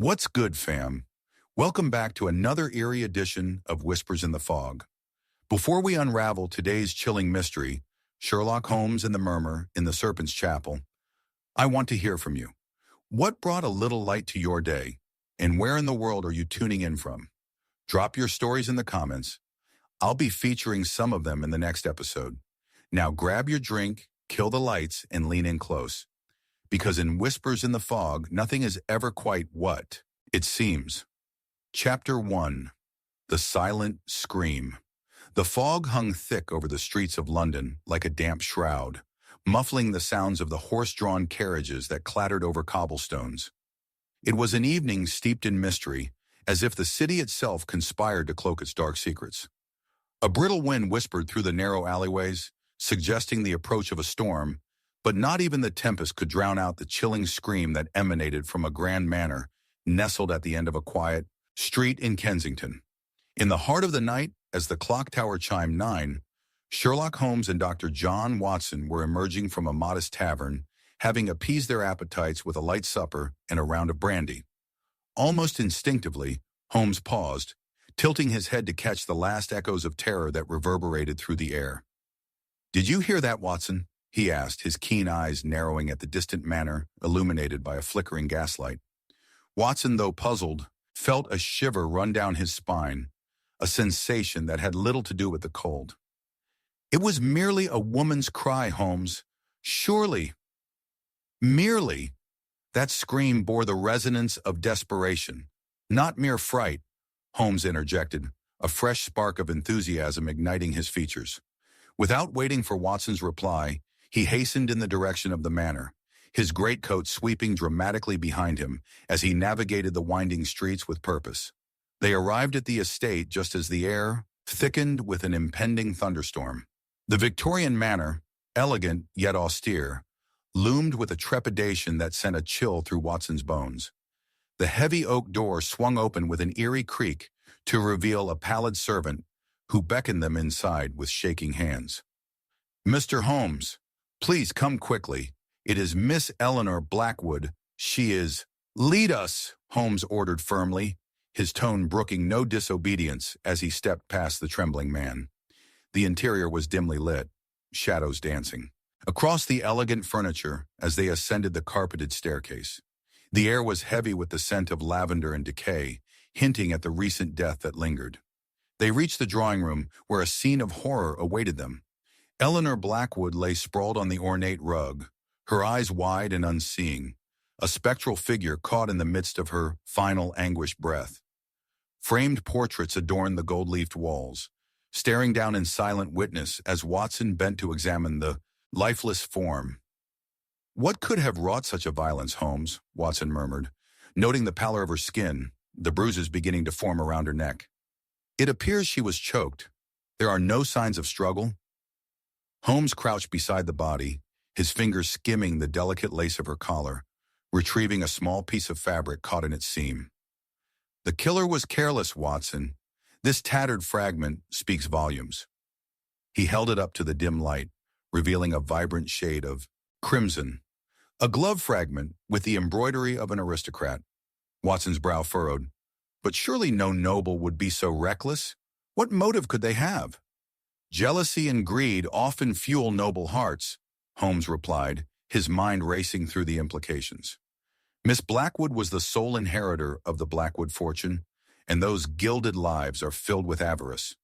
What's good, fam? Welcome back to another eerie edition of Whispers in the Fog. Before we unravel today's chilling mystery, Sherlock Holmes and the Murmur in the Serpent's Chapel, I want to hear from you. What brought a little light to your day, and where in the world are you tuning in from? Drop your stories in the comments. I'll be featuring some of them in the next episode. Now grab your drink, kill the lights, and lean in close. Because in Whispers in the Fog, nothing is ever quite what it seems. Chapter 1. The Silent Scream. The fog hung thick over the streets of London like a damp shroud, muffling the sounds of the horse-drawn carriages that clattered over cobblestones. It was an evening steeped in mystery, as if the city itself conspired to cloak its dark secrets. A brittle wind whispered through the narrow alleyways, suggesting the approach of a storm, but not even the tempest could drown out the chilling scream that emanated from a grand manor nestled at the end of a quiet street in Kensington. In the heart of the night, as the clock tower chimed 9, Sherlock Holmes and Dr. John Watson were emerging from a modest tavern, having appeased their appetites with a light supper and a round of brandy. Almost instinctively, Holmes paused, tilting his head to catch the last echoes of terror that reverberated through the air. "Did you hear that, Watson?" he asked, his keen eyes narrowing at the distant manor illuminated by a flickering gaslight. Watson, though puzzled, felt a shiver run down his spine, a sensation that had little to do with the cold. "It was merely a woman's cry, Holmes. Surely, merely." That scream bore the resonance of desperation, not mere fright, Holmes interjected, a fresh spark of enthusiasm igniting his features. Without waiting for Watson's reply, he hastened in the direction of the manor, his greatcoat sweeping dramatically behind him as he navigated the winding streets with purpose. They arrived at the estate just as the air thickened with an impending thunderstorm. The Victorian manor, elegant yet austere, loomed with a trepidation that sent a chill through Watson's bones. The heavy oak door swung open with an eerie creak to reveal a pallid servant who beckoned them inside with shaking hands. "Mr. Holmes, please come quickly. It is Miss Eleanor Blackwood. She is—" "Lead us," Holmes ordered firmly, his tone brooking no disobedience as he stepped past the trembling man. The interior was dimly lit, shadows dancing across the elegant furniture as they ascended the carpeted staircase. The air was heavy with the scent of lavender and decay, hinting at the recent death that lingered. They reached the drawing room, where a scene of horror awaited them. Eleanor Blackwood lay sprawled on the ornate rug, her eyes wide and unseeing, a spectral figure caught in the midst of her final anguished breath. Framed portraits adorned the gold-leafed walls, staring down in silent witness as Watson bent to examine the lifeless form. "What could have wrought such a violence, Holmes?" Watson murmured, noting the pallor of her skin, the bruises beginning to form around her neck. "It appears she was choked. There are no signs of struggle." Holmes crouched beside the body, his fingers skimming the delicate lace of her collar, retrieving a small piece of fabric caught in its seam. "The killer was careless, Watson. This tattered fragment speaks volumes." He held it up to the dim light, revealing a vibrant shade of crimson. A glove fragment with the embroidery of an aristocrat. Watson's brow furrowed. But surely no noble would be so reckless. What motive could they have? "Jealousy and greed often fuel noble hearts," Holmes replied, his mind racing through the implications. Miss Blackwood was the sole inheritor of the Blackwood fortune, and those gilded lives are filled with avarice.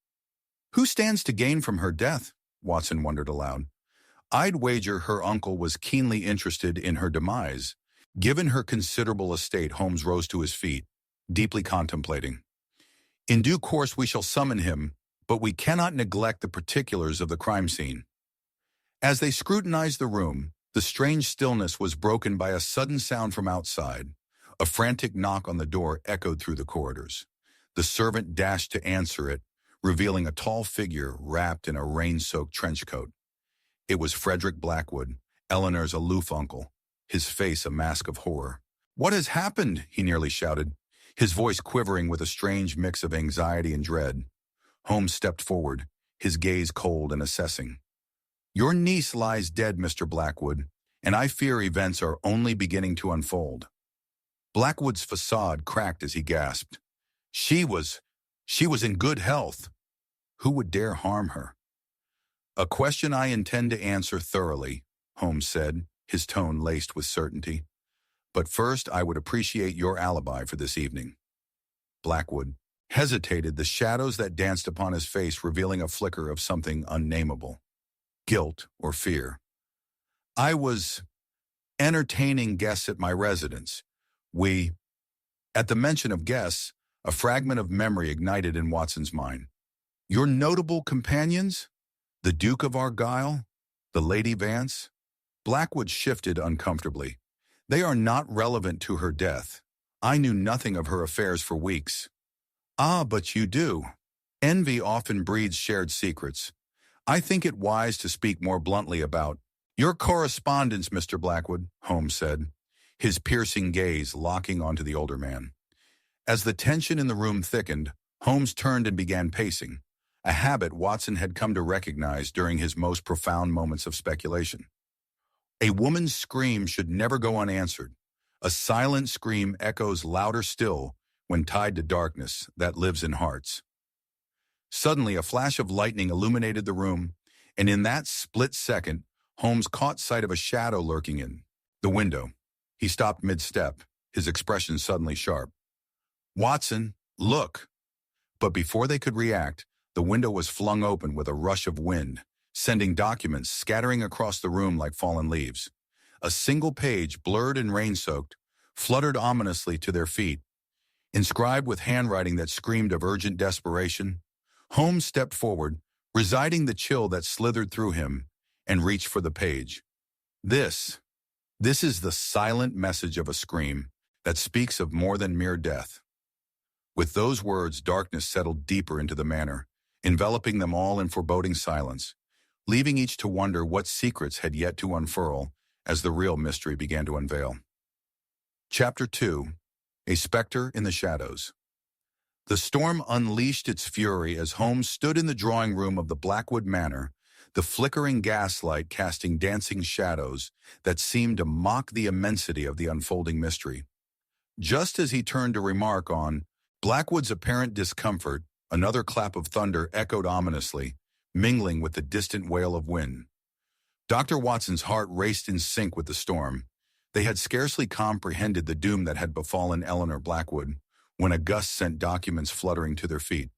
"Who stands to gain from her death?" Watson wondered aloud. "I'd wager her uncle was keenly interested in her demise." Given her considerable estate, Holmes rose to his feet, deeply contemplating. "In due course we shall summon him, but we cannot neglect the particulars of the crime scene." As they scrutinized the room, the strange stillness was broken by a sudden sound from outside. A frantic knock on the door echoed through the corridors. The servant dashed to answer it, revealing a tall figure wrapped in a rain-soaked trench coat. It was Frederick Blackwood, Eleanor's aloof uncle, his face a mask of horror. "What has happened?" he nearly shouted, his voice quivering with a strange mix of anxiety and dread. Holmes stepped forward, his gaze cold and assessing. "Your niece lies dead, Mr. Blackwood, and I fear events are only beginning to unfold." Blackwood's facade cracked as he gasped. She was, she was in good health. Who would dare harm her? A question I intend to answer thoroughly, Holmes said, his tone laced with certainty. But first, I would appreciate your alibi for this evening. Blackwood hesitated, the shadows that danced upon his face revealing a flicker of something unnameable. Guilt or fear. I was entertaining guests at my residence. At the mention of guests, a fragment of memory ignited in Watson's mind. Your notable companions? The Duke of Argyll? The Lady Vance? Blackwood shifted uncomfortably. They are not relevant to her death. I knew nothing of her affairs for weeks. Ah, but you do. Envy often breeds shared secrets. I think it wise to speak more bluntly about your correspondence, Mr. Blackwood, Holmes said, his piercing gaze locking onto the older man. As the tension in the room thickened, Holmes turned and began pacing, a habit Watson had come to recognize during his most profound moments of speculation. A woman's scream should never go unanswered. A silent scream echoes louder still when tied to darkness that lives in hearts. Suddenly, a flash of lightning illuminated the room, and in that split second, Holmes caught sight of a shadow lurking in the window. He stopped mid-step, his expression suddenly sharp. Watson, look! But before they could react, the window was flung open with a rush of wind, sending documents scattering across the room like fallen leaves. A single page, blurred and rain-soaked, fluttered ominously to their feet. Inscribed with handwriting that screamed of urgent desperation, Holmes stepped forward, residing the chill that slithered through him, and reached for the page. This is the silent message of a scream that speaks of more than mere death. With those words, darkness settled deeper into the manor, enveloping them all in foreboding silence, leaving each to wonder what secrets had yet to unfurl as the real mystery began to unveil. Chapter 2. A Spectre in the Shadows. The storm unleashed its fury as Holmes stood in the drawing room of the Blackwood Manor, the flickering gaslight casting dancing shadows that seemed to mock the immensity of the unfolding mystery. Just as he turned to remark on Blackwood's apparent discomfort, another clap of thunder echoed ominously, mingling with the distant wail of wind. Dr. Watson's heart raced in sync with the storm. They had scarcely comprehended the doom that had befallen Eleanor Blackwood when a gust sent documents fluttering to their feet.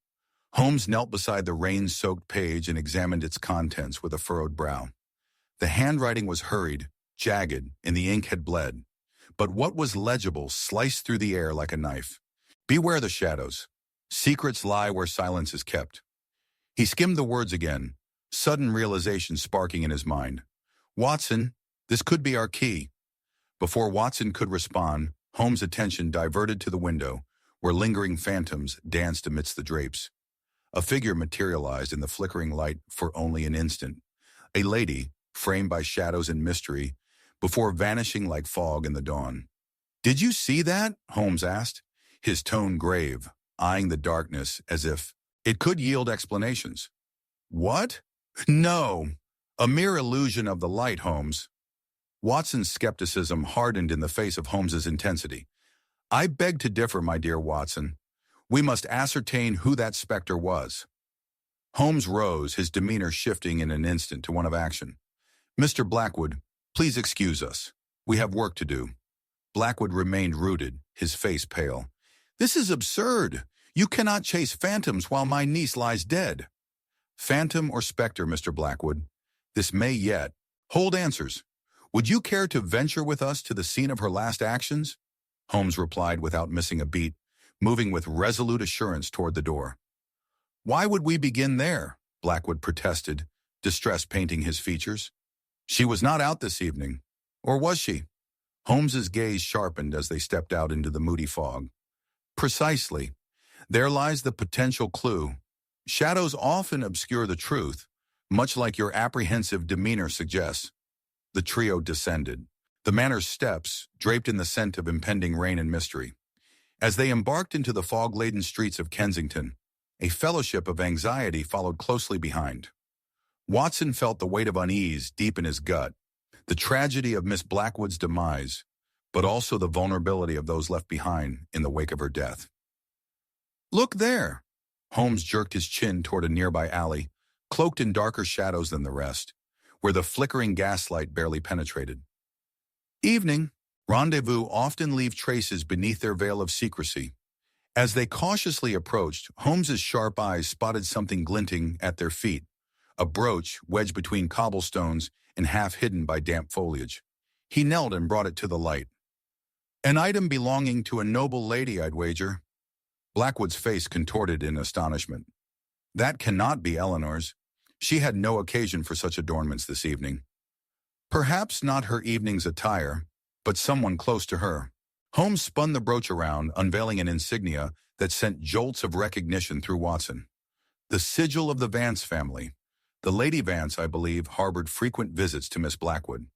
Holmes knelt beside the rain-soaked page and examined its contents with a furrowed brow. The handwriting was hurried, jagged, and the ink had bled. But what was legible sliced through the air like a knife. Beware the shadows. Secrets lie where silence is kept. He skimmed the words again, sudden realization sparking in his mind. Watson, this could be our key. Before Watson could respond, Holmes' attention diverted to the window, where lingering phantoms danced amidst the drapes. A figure materialized in the flickering light for only an instant. A lady, framed by shadows and mystery, before vanishing like fog in the dawn. Did you see that? Holmes asked, his tone grave, eyeing the darkness as if it could yield explanations. What? No. A mere illusion of the light, Holmes. Watson's skepticism hardened in the face of Holmes's intensity. I beg to differ, my dear Watson. We must ascertain who that spectre was. Holmes rose, his demeanor shifting in an instant to one of action. Mr. Blackwood, please excuse us. We have work to do. Blackwood remained rooted, his face pale. This is absurd. You cannot chase phantoms while my niece lies dead. Phantom or spectre, Mr. Blackwood, this may yet hold answers. Would you care to venture with us to the scene of her last actions? Holmes replied without missing a beat, moving with resolute assurance toward the door. Why would we begin there? Blackwood protested, distress painting his features. She was not out this evening. Or was she? Holmes's gaze sharpened as they stepped out into the moody fog. Precisely. There lies the potential clue. Shadows often obscure the truth, much like your apprehensive demeanor suggests. The trio descended, the manor's steps draped in the scent of impending rain and mystery. As they embarked into the fog-laden streets of Kensington, a fellowship of anxiety followed closely behind. Watson felt the weight of unease deep in his gut, the tragedy of Miss Blackwood's demise. but also the vulnerability of those left behind in the wake of her death. Look there! Holmes jerked his chin toward a nearby alley, cloaked in darker shadows than the rest, where the flickering gaslight barely penetrated. Evening. Rendezvous often leave traces beneath their veil of secrecy. As they cautiously approached, Holmes's sharp eyes spotted something glinting at their feet, a brooch wedged between cobblestones and half hidden by damp foliage. He knelt and brought it to the light. An item belonging to a noble lady, I'd wager. Blackwood's face contorted in astonishment. That cannot be Eleanor's. She had no occasion for such adornments this evening. Perhaps not her evening's attire, but someone close to her. Holmes spun the brooch around, unveiling an insignia that sent jolts of recognition through Watson. The sigil of the Vance family. The Lady Vance, I believe, harbored frequent visits to Miss Blackwood.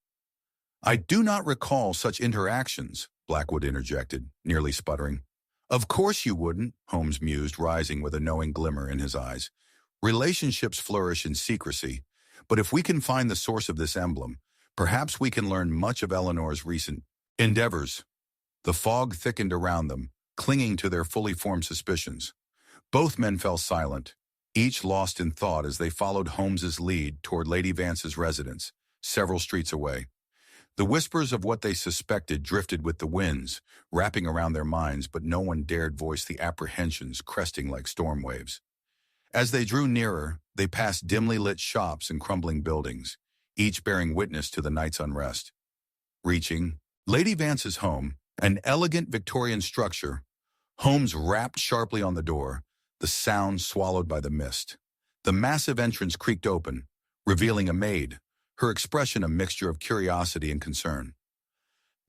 I do not recall such interactions, Blackwood interjected, nearly sputtering. Of course you wouldn't, Holmes mused, rising with a knowing glimmer in his eyes. Relationships flourish in secrecy, but if we can find the source of this emblem, perhaps we can learn much of Eleanor's recent endeavors. The fog thickened around them, clinging to their fully formed suspicions. Both men fell silent, each lost in thought as they followed Holmes's lead toward Lady Vance's residence, several streets away. The whispers of what they suspected drifted with the winds, wrapping around their minds, but no one dared voice the apprehensions cresting like storm waves. As they drew nearer, they passed dimly lit shops and crumbling buildings, each bearing witness to the night's unrest. Reaching Lady Vance's home, an elegant Victorian structure, Holmes rapped sharply on the door, the sound swallowed by the mist. The massive entrance creaked open, revealing a maid, her expression a mixture of curiosity and concern.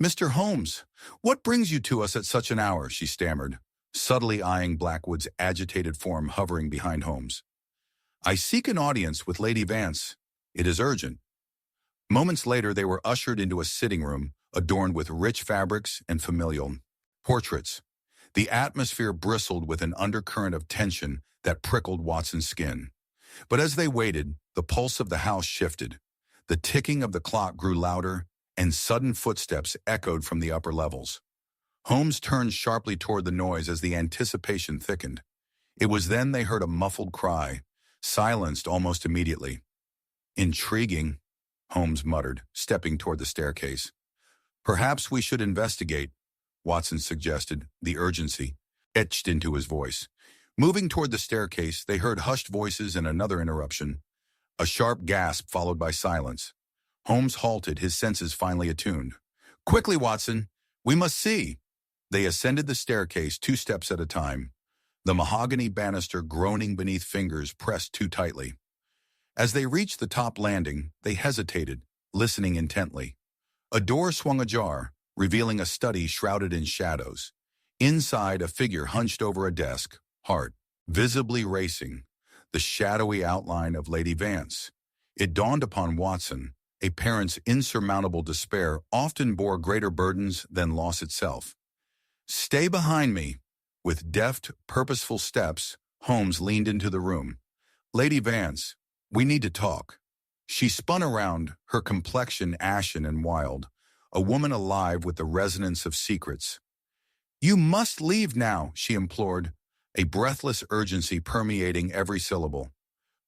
"Mr. Holmes, what brings you to us at such an hour?" she stammered, subtly eyeing Blackwood's agitated form hovering behind Holmes. "I seek an audience with Lady Vance. It is urgent." Moments later, they were ushered into a sitting room adorned with rich fabrics and familial portraits. The atmosphere bristled with an undercurrent of tension that prickled Watson's skin. But as they waited, the pulse of the house shifted. The ticking of the clock grew louder, and sudden footsteps echoed from the upper levels. Holmes turned sharply toward the noise as the anticipation thickened. It was then they heard a muffled cry, silenced almost immediately. "Intriguing," Holmes muttered, stepping toward the staircase. "Perhaps we should investigate," Watson suggested, the urgency etched into his voice. Moving toward the staircase, they heard hushed voices and another interruption. A sharp gasp followed by silence. Holmes halted, his senses finally attuned. "Quickly, Watson! We must see!" They ascended the staircase 2 steps at a time, the mahogany banister groaning beneath fingers pressed too tightly. As they reached the top landing, they hesitated, listening intently. A door swung ajar, revealing a study shrouded in shadows. Inside, a figure hunched over a desk, heart visibly racing, the shadowy outline of Lady Vance. It dawned upon Watson, a parent's insurmountable despair often bore greater burdens than loss itself. "Stay behind me." With deft, purposeful steps, Holmes leaned into the room. "Lady Vance, we need to talk." She spun around, her complexion ashen and wild, a woman alive with the resonance of secrets. "You must leave now," she implored, a breathless urgency permeating every syllable.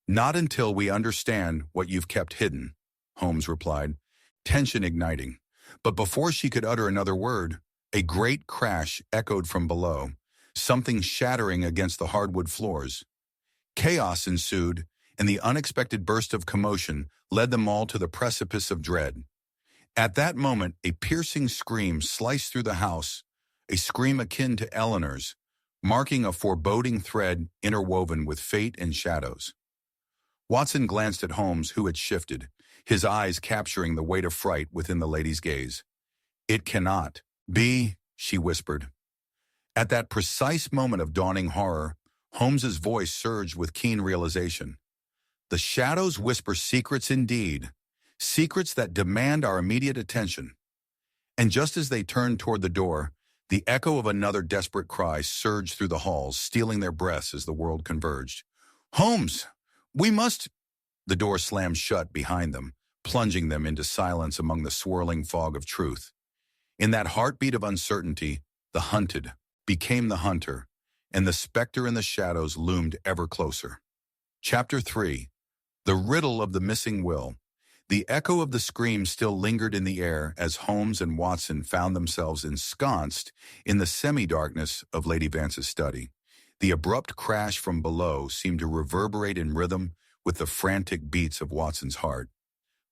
"Not until we understand what you've kept hidden," Holmes replied, tension igniting. But before she could utter another word, a great crash echoed from below, something shattering against the hardwood floors. Chaos ensued, and the unexpected burst of commotion led them all to the precipice of dread. At that moment, a piercing scream sliced through the house, a scream akin to Eleanor's, marking a foreboding thread interwoven with fate and shadows. Watson glanced at Holmes, who had shifted, his eyes capturing the weight of fright within the lady's gaze. "It cannot be," she whispered. At that precise moment of dawning horror, Holmes's voice surged with keen realization. "The shadows whisper secrets indeed, secrets that demand our immediate attention." And just as they turned toward the door, the echo of another desperate cry surged through the halls, stealing their breaths as the world converged. "Holmes, we must—" The door slammed shut behind them, plunging them into silence among the swirling fog of truth. In that heartbeat of uncertainty, the hunted became the hunter, and the specter in the shadows loomed ever closer. Chapter 3. The Riddle of the Missing Will. The echo of the scream still lingered in the air as Holmes and Watson found themselves ensconced in the semi-darkness of Lady Vance's study. The abrupt crash from below seemed to reverberate in rhythm with the frantic beats of Watson's heart.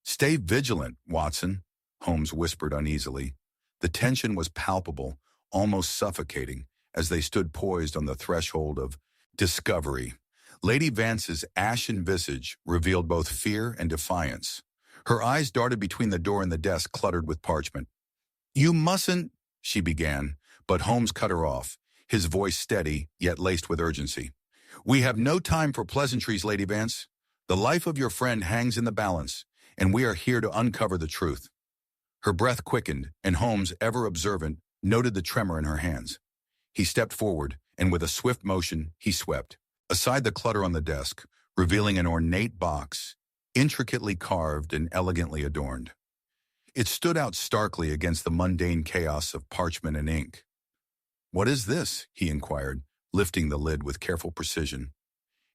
"Stay vigilant, Watson," Holmes whispered uneasily. The tension was palpable, almost suffocating, as they stood poised on the threshold of discovery. Lady Vance's ashen visage revealed both fear and defiance. Her eyes darted between the door and the desk cluttered with parchment. "You mustn't," she began, but Holmes cut her off, his voice steady, yet laced with urgency. "We have no time for pleasantries, Lady Vance. The life of your friend hangs in the balance, and we are here to uncover the truth." Her breath quickened, and Holmes, ever observant, noted the tremor in her hands. He stepped forward, and with a swift motion, he swept aside the clutter on the desk, revealing an ornate box, intricately carved and elegantly adorned. It stood out starkly against the mundane chaos of parchment and ink. "What is this?" he inquired, lifting the lid with careful precision.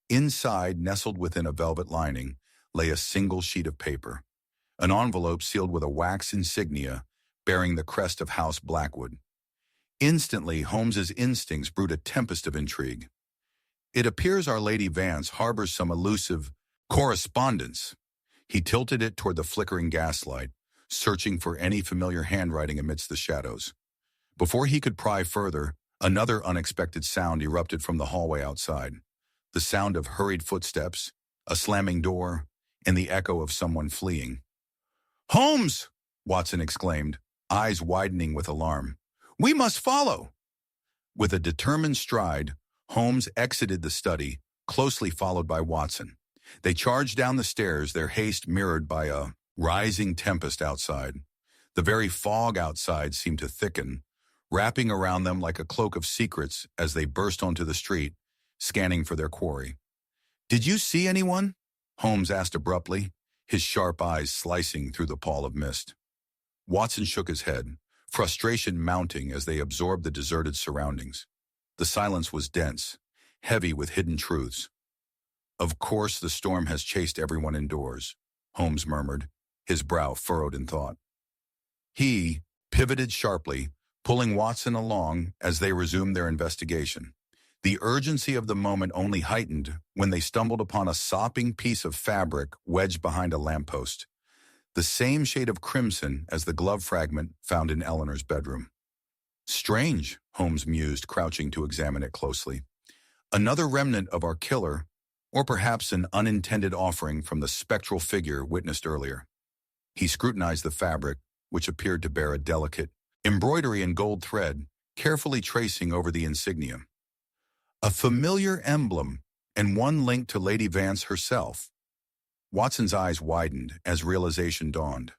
Inside, nestled within a velvet lining, lay a single sheet of paper, an envelope sealed with a wax insignia bearing the crest of House Blackwood. Instantly, Holmes's instincts brewed a tempest of intrigue. "It appears our Lady Vance harbors some elusive correspondence." He tilted it toward the flickering gaslight, searching for any familiar handwriting amidst the shadows. Before he could pry further, another unexpected sound erupted from the hallway outside. The sound of hurried footsteps, a slamming door, and the echo of someone fleeing. "Holmes!" Watson exclaimed, eyes widening with alarm. "We must follow!" With a determined stride, Holmes exited the study, closely followed by Watson. They charged down the stairs, their haste mirrored by a rising tempest outside. The very fog outside seemed to thicken, wrapping around them like a cloak of secrets as they burst onto the street, scanning for their quarry. "Did you see anyone?" Holmes asked abruptly, his sharp eyes slicing through the pall of mist. Watson shook his head, frustration mounting as they absorbed the deserted surroundings. The silence was dense, heavy with hidden truths. "Of course the storm has chased everyone indoors," Holmes murmured, his brow furrowed in thought. He pivoted sharply, pulling Watson along as they resumed their investigation. The urgency of the moment only heightened when they stumbled upon a sopping piece of fabric wedged behind a lamppost, the same shade of crimson as the glove fragment found in Eleanor's bedroom. "Strange," Holmes mused, crouching to examine it closely. "Another remnant of our killer, or perhaps an unintended offering from the spectral figure witnessed earlier." He scrutinized the fabric, which appeared to bear a delicate embroidery in gold thread, carefully tracing over the insignia. A familiar emblem, and one linked to Lady Vance herself. Watson's eyes widened as realization dawned.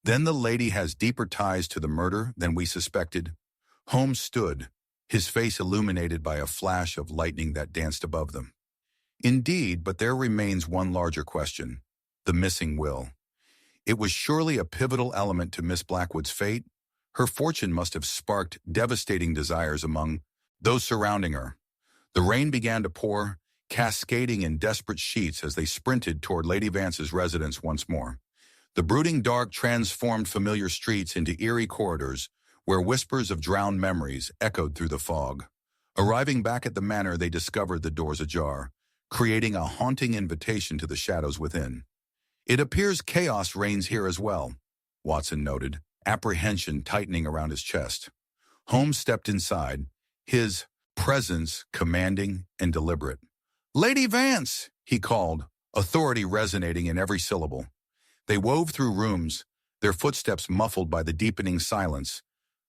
"Then the lady has deeper ties to the murder than we suspected." Holmes stood, his face illuminated by a flash of lightning that danced above them. "Indeed, but there remains one larger question: the missing will. It was surely a pivotal element to Miss Blackwood's fate. Her fortune must have sparked devastating desires among those surrounding her." The rain began to pour, cascading in desperate sheets as they sprinted toward Lady Vance's residence once more. The brooding dark transformed familiar streets into eerie corridors where whispers of drowned memories echoed through the fog. Arriving back at the manor, they discovered the doors ajar, creating a haunting invitation to the shadows within. "It appears chaos reigns here as well," Watson noted, apprehension tightening around his chest. Holmes stepped inside, his presence commanding and deliberate. "Lady Vance!" he called, authority resonating in every syllable. They wove through rooms, their footsteps muffled by the deepening silence,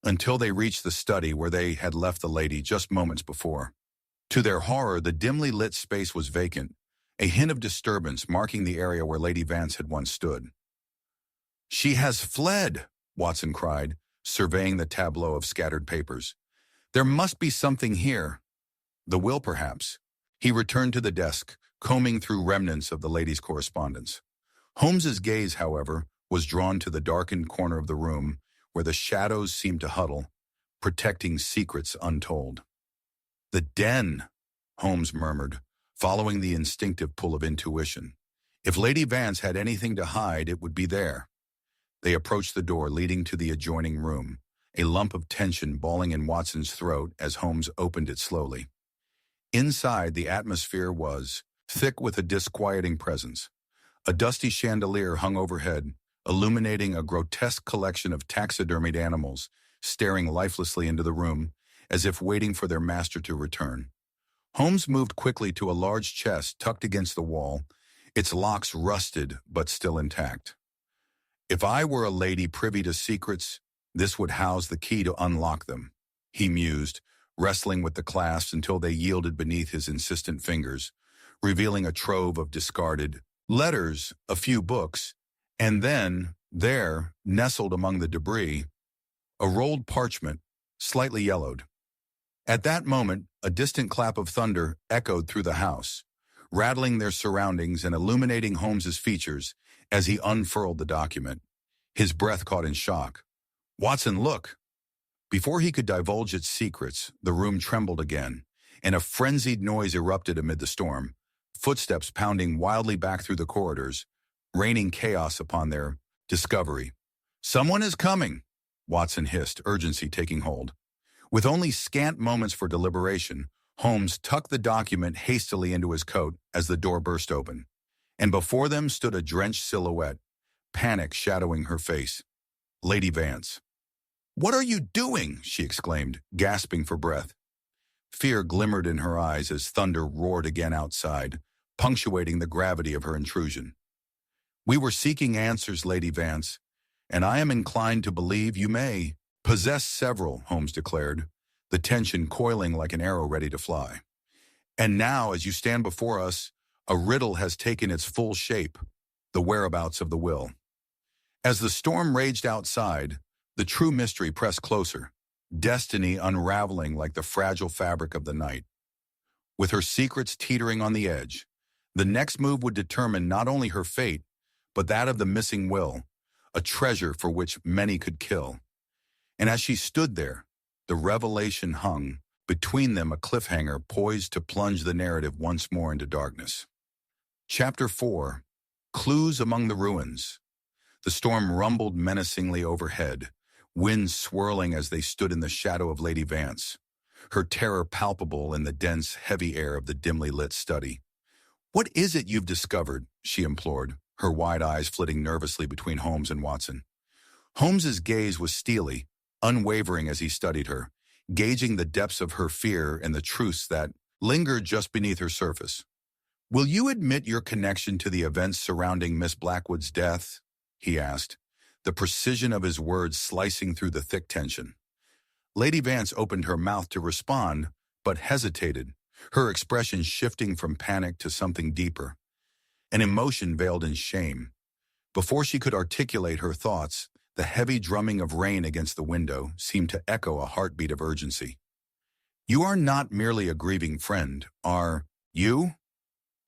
until they reached the study where they had left the lady just moments before. To their horror, the dimly lit space was vacant, a hint of disturbance marking the area where Lady Vance had once stood. "She has fled!" Watson cried, surveying the tableau of scattered papers. "There must be something here. The will, perhaps." He returned to the desk, combing through remnants of the lady's correspondence. Holmes's gaze, however, was drawn to the darkened corner of the room, where the shadows seemed to huddle, protecting secrets untold. "The den," Holmes murmured, following the instinctive pull of intuition. If Lady Vance had anything to hide, it would be there. They approached the door leading to the adjoining room, a lump of tension balling in Watson's throat as Holmes opened it slowly. Inside, the atmosphere was thick with a disquieting presence. A dusty chandelier hung overhead, illuminating a grotesque collection of taxidermied animals, staring lifelessly into the room, as if waiting for their master to return. Holmes moved quickly to a large chest tucked against the wall, its locks rusted but still intact. "If I were a lady privy to secrets, this would house the key to unlock them," he mused, wrestling with the clasps until they yielded beneath his insistent fingers, revealing a trove of discarded letters, a few books, and then, there, nestled among the debris, a rolled parchment, slightly yellowed. At that moment, a distant clap of thunder echoed through the house, rattling their surroundings and illuminating Holmes's features as he unfurled the document. His breath caught in shock. "Watson, look!" Before he could divulge its secrets, the room trembled again, and a frenzied noise erupted amid the storm, footsteps pounding wildly back through the corridors, raining chaos upon their discovery. "Someone is coming," Watson hissed, urgency taking hold. With only scant moments for deliberation, Holmes tucked the document hastily into his coat as the door burst open, and before them stood a drenched silhouette, panic shadowing her face. Lady Vance. "What are you doing?" she exclaimed, gasping for breath. Fear glimmered in her eyes as thunder roared again outside, punctuating the gravity of her intrusion. "We were seeking answers, Lady Vance, and I am inclined to believe you may possess several," Holmes declared, the tension coiling like an arrow ready to fly. "And now, as you stand before us, a riddle has taken its full shape, the whereabouts of the will." As the storm raged outside, the true mystery pressed closer, destiny unraveling like the fragile fabric of the night. With her secrets teetering on the edge, the next move would determine not only her fate, but that of the missing will, a treasure for which many could kill. And as she stood there, the revelation hung between them, a cliffhanger poised to plunge the narrative once more into darkness. Chapter 4. Clues Among the Ruins. The storm rumbled menacingly overhead, winds swirling as they stood in the shadow of Lady Vance, her terror palpable in the dense, heavy air of the dimly lit study. "What is it you've discovered?" she implored, her wide eyes flitting nervously between Holmes and Watson. Holmes's gaze was steely, unwavering as he studied her, gauging the depths of her fear and the truths that lingered just beneath her surface. "Will you admit your connection to the events surrounding Miss Blackwood's death?" he asked, the precision of his words slicing through the thick tension. Lady Vance opened her mouth to respond, but hesitated, her expression shifting from panic to something deeper, an emotion veiled in shame. Before she could articulate her thoughts, the heavy drumming of rain against the window seemed to echo a heartbeat of urgency. "You are not merely a grieving friend, are you?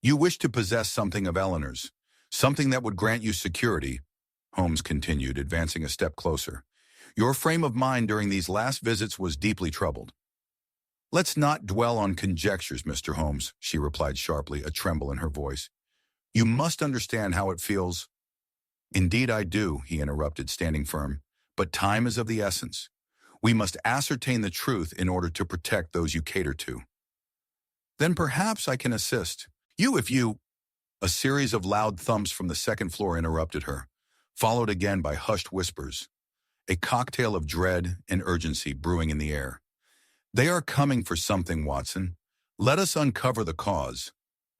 You wish to possess something of Eleanor's, something that would grant you security," Holmes continued, advancing a step closer. "Your frame of mind during these last visits was deeply troubled." "Let's not dwell on conjectures, Mr. Holmes," she replied sharply, a tremble in her voice. "You must understand how it feels." "Indeed I do," he interrupted, standing firm, "but time is of the essence. We must ascertain the truth in order to protect those you cater to." "Then perhaps I can assist. If you—" A series of loud thumps from the second floor interrupted her, followed again by hushed whispers, a cocktail of dread and urgency brewing in the air. "They are coming for something, Watson. Let us uncover the cause,"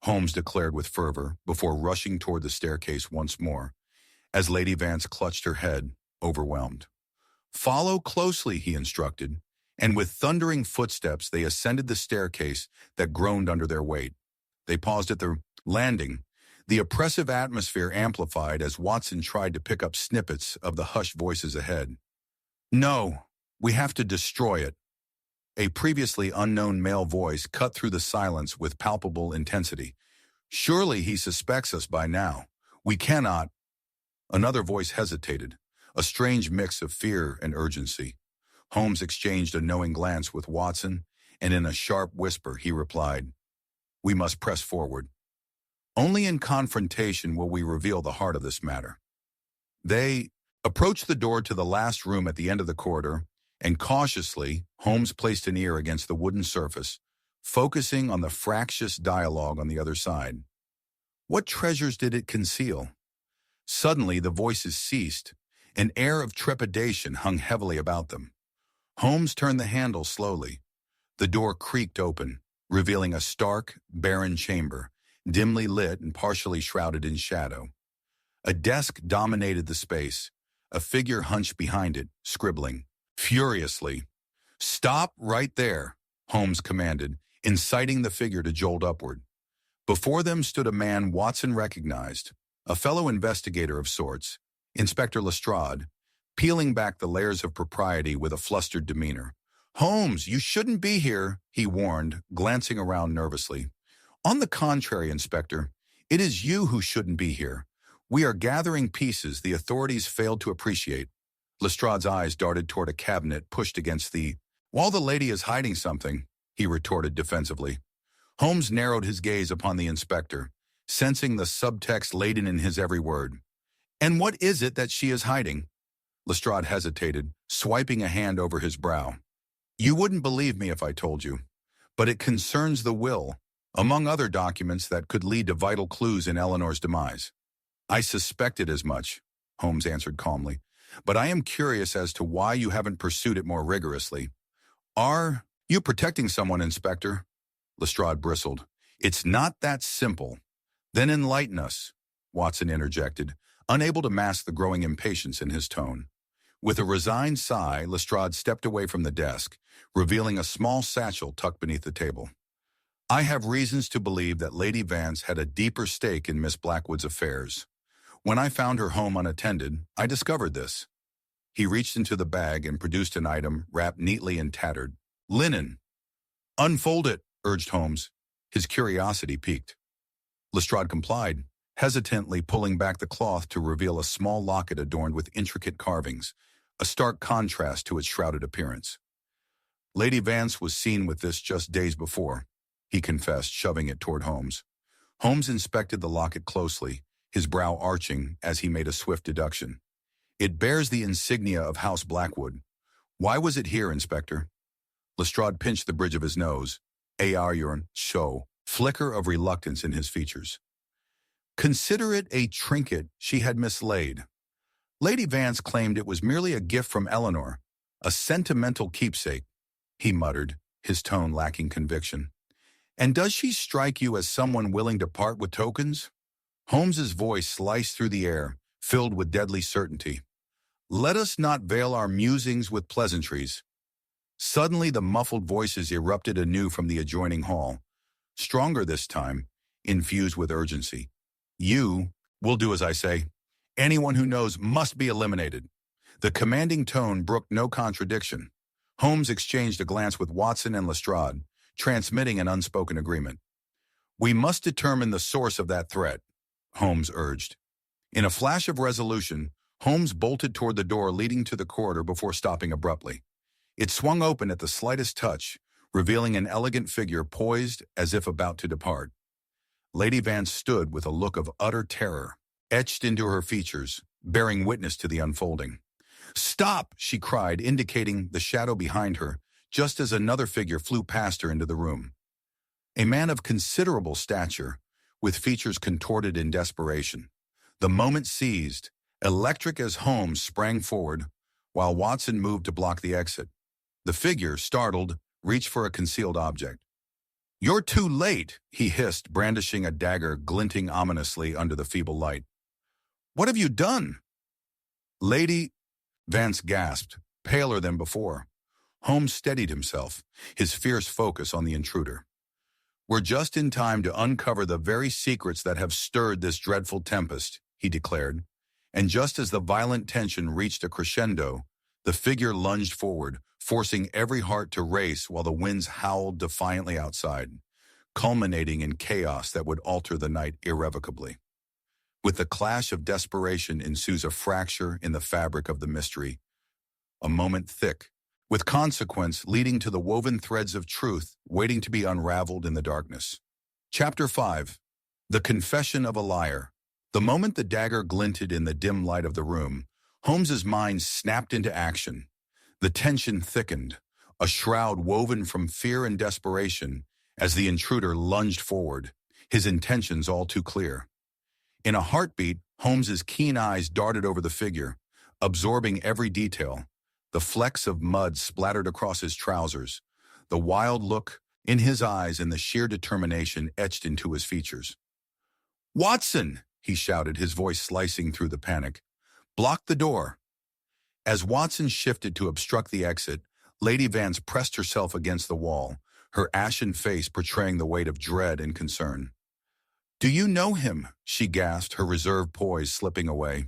Holmes declared with fervor before rushing toward the staircase once more, as Lady Vance clutched her head, overwhelmed. "Follow closely," he instructed, and with thundering footsteps they ascended the staircase that groaned under their weight. They paused at the landing, the oppressive atmosphere amplified as Watson tried to pick up snippets of the hushed voices ahead. "No, we have to destroy it." A previously unknown male voice cut through the silence with palpable intensity. "Surely he suspects us by now. We cannot—" Another voice hesitated, a strange mix of fear and urgency. Holmes exchanged a knowing glance with Watson, and in a sharp whisper he replied, "We must press forward. Only in confrontation will we reveal the heart of this matter." They approached the door to the last room at the end of the corridor, and cautiously, Holmes placed an ear against the wooden surface, focusing on the fractious dialogue on the other side. What treasures did it conceal? Suddenly, the voices ceased. An air of trepidation hung heavily about them. Holmes turned the handle slowly. The door creaked open, revealing a stark, barren chamber, dimly lit and partially shrouded in shadow. A desk dominated the space, a figure hunched behind it, scribbling furiously. "Stop right there," Holmes commanded, inciting the figure to jolt upward. Before them stood a man Watson recognized, a fellow investigator of sorts, Inspector Lestrade, peeling back the layers of propriety with a flustered demeanor. "Holmes, you shouldn't be here," he warned, glancing around nervously. "On the contrary, Inspector, it is you who shouldn't be here. We are gathering pieces the authorities failed to appreciate." Lestrade's eyes darted toward a cabinet pushed against the— "While the lady is hiding something," he retorted defensively. Holmes narrowed his gaze upon the inspector, sensing the subtext laden in his every word. "And what is it that she is hiding?" Lestrade hesitated, swiping a hand over his brow. "You wouldn't believe me if I told you, but it concerns the will, among other documents that could lead to vital clues in Eleanor's demise." "I suspected as much," Holmes answered calmly, "but I am curious as to why you haven't pursued it more rigorously." "Are you protecting someone, Inspector?" Lestrade bristled. "It's not that simple." "Then enlighten us," Watson interjected, unable to mask the growing impatience in his tone. With a resigned sigh, Lestrade stepped away from the desk, revealing a small satchel tucked beneath the table. "I have reasons to believe that Lady Vance had a deeper stake in Miss Blackwood's affairs. When I found her home unattended, I discovered this." He reached into the bag and produced an item wrapped neatly and tattered. "Linen." "Unfold it," urged Holmes, his curiosity piqued. Lestrade complied, hesitantly pulling back the cloth to reveal a small locket adorned with intricate carvings, a stark contrast to its shrouded appearance. "Lady Vance was seen with this just days before," he confessed, shoving it toward Holmes. Holmes inspected the locket closely, his brow arching as he made a swift deduction. "It bears the insignia of House Blackwood. Why was it here, Inspector?" Lestrade pinched the bridge of his nose, a flicker of reluctance in his features. "Consider it a trinket she had mislaid. Lady Vance claimed it was merely a gift from Eleanor, a sentimental keepsake," he muttered, his tone lacking conviction. "And does she strike you as someone willing to part with tokens?" Holmes's voice sliced through the air, filled with deadly certainty. "Let us not veil our musings with pleasantries." Suddenly the muffled voices erupted anew from the adjoining hall, stronger this time, infused with urgency. "You will do as I say. Anyone who knows must be eliminated." The commanding tone brooked no contradiction. Holmes exchanged a glance with Watson and Lestrade, transmitting an unspoken agreement. "We must determine the source of that threat," Holmes urged. In a flash of resolution, Holmes bolted toward the door leading to the corridor before stopping abruptly. It swung open at the slightest touch, revealing an elegant figure poised as if about to depart. Lady Vance stood with a look of utter terror, etched into her features, bearing witness to the unfolding. "Stop!" she cried, indicating the shadow behind her, just as another figure flew past her into the room. A man of considerable stature, with features contorted in desperation. The moment seized, electric as Holmes sprang forward, while Watson moved to block the exit. The figure, startled, reached for a concealed object. "You're too late," he hissed, brandishing a dagger glinting ominously under the feeble light. "What have you done?" "Lady—" Vance gasped, paler than before. Holmes steadied himself, his fierce focus on the intruder. "We're just in time to uncover the very secrets that have stirred this dreadful tempest," he declared, and just as the violent tension reached a crescendo, the figure lunged forward, forcing every heart to race while the winds howled defiantly outside, culminating in chaos that would alter the night irrevocably. With the clash of desperation ensues a fracture in the fabric of the mystery, a moment thick, with consequence leading to the woven threads of truth waiting to be unraveled in the darkness. Chapter 5. The Confession of a Liar. The moment the dagger glinted in the dim light of the room, Holmes's mind snapped into action. The tension thickened, a shroud woven from fear and desperation as the intruder lunged forward, his intentions all too clear. In a heartbeat, Holmes's keen eyes darted over the figure, absorbing every detail. The flecks of mud splattered across his trousers, the wild look in his eyes and the sheer determination etched into his features. "Watson!" he shouted, his voice slicing through the panic. "Block the door." As Watson shifted to obstruct the exit, Lady Vance pressed herself against the wall, her ashen face portraying the weight of dread and concern. "Do you know him?" she gasped, her reserve poise slipping away.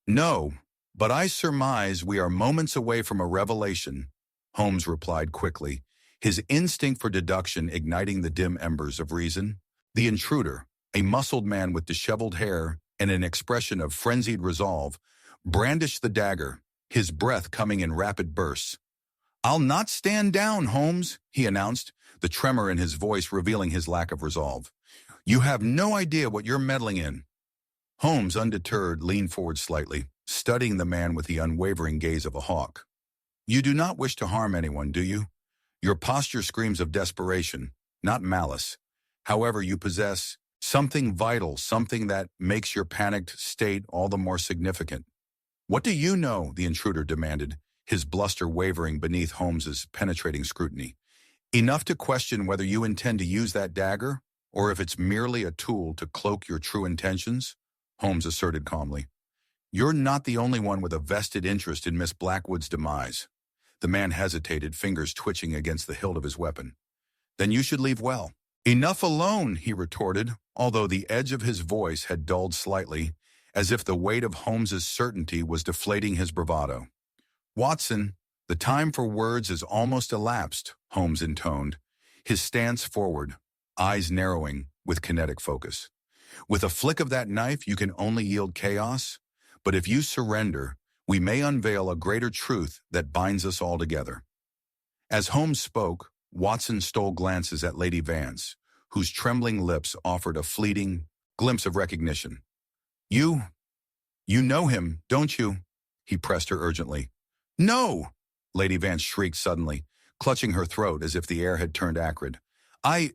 "No, but I surmise we are moments away from a revelation," Holmes replied quickly, his instinct for deduction igniting the dim embers of reason. The intruder, a muscled man with disheveled hair and an expression of frenzied resolve, brandished the dagger, his breath coming in rapid bursts. "I'll not stand down, Holmes," he announced, the tremor in his voice revealing his lack of resolve. "You have no idea what you're meddling in." Holmes, undeterred, leaned forward slightly, studying the man with the unwavering gaze of a hawk. "You do not wish to harm anyone, do you? Your posture screams of desperation, not malice. However, you possess something vital, something that makes your panicked state all the more significant." "What do you know?" the intruder demanded, his bluster wavering beneath Holmes's penetrating scrutiny. "Enough to question whether you intend to use that dagger, or if it's merely a tool to cloak your true intentions?" Holmes asserted calmly. "You're not the only one with a vested interest in Miss Blackwood's demise." The man hesitated, fingers twitching against the hilt of his weapon. "Then you should leave well." "Enough alone," he retorted, although the edge of his voice had dulled slightly, as if the weight of Holmes's certainty was deflating his bravado. "Watson, the time for words has almost elapsed," Holmes intoned, his stance forward, eyes narrowing with kinetic focus. "With a flick of that knife, you can only yield chaos, but if you surrender, we may unveil a greater truth that binds us all together." As Holmes spoke, Watson stole glances at Lady Vance, whose trembling lips offered a fleeting glimpse of recognition. You know him, don't you?" he pressed her urgently. "No!" Lady Vance shrieked suddenly, clutching her throat as if the air had turned acrid. I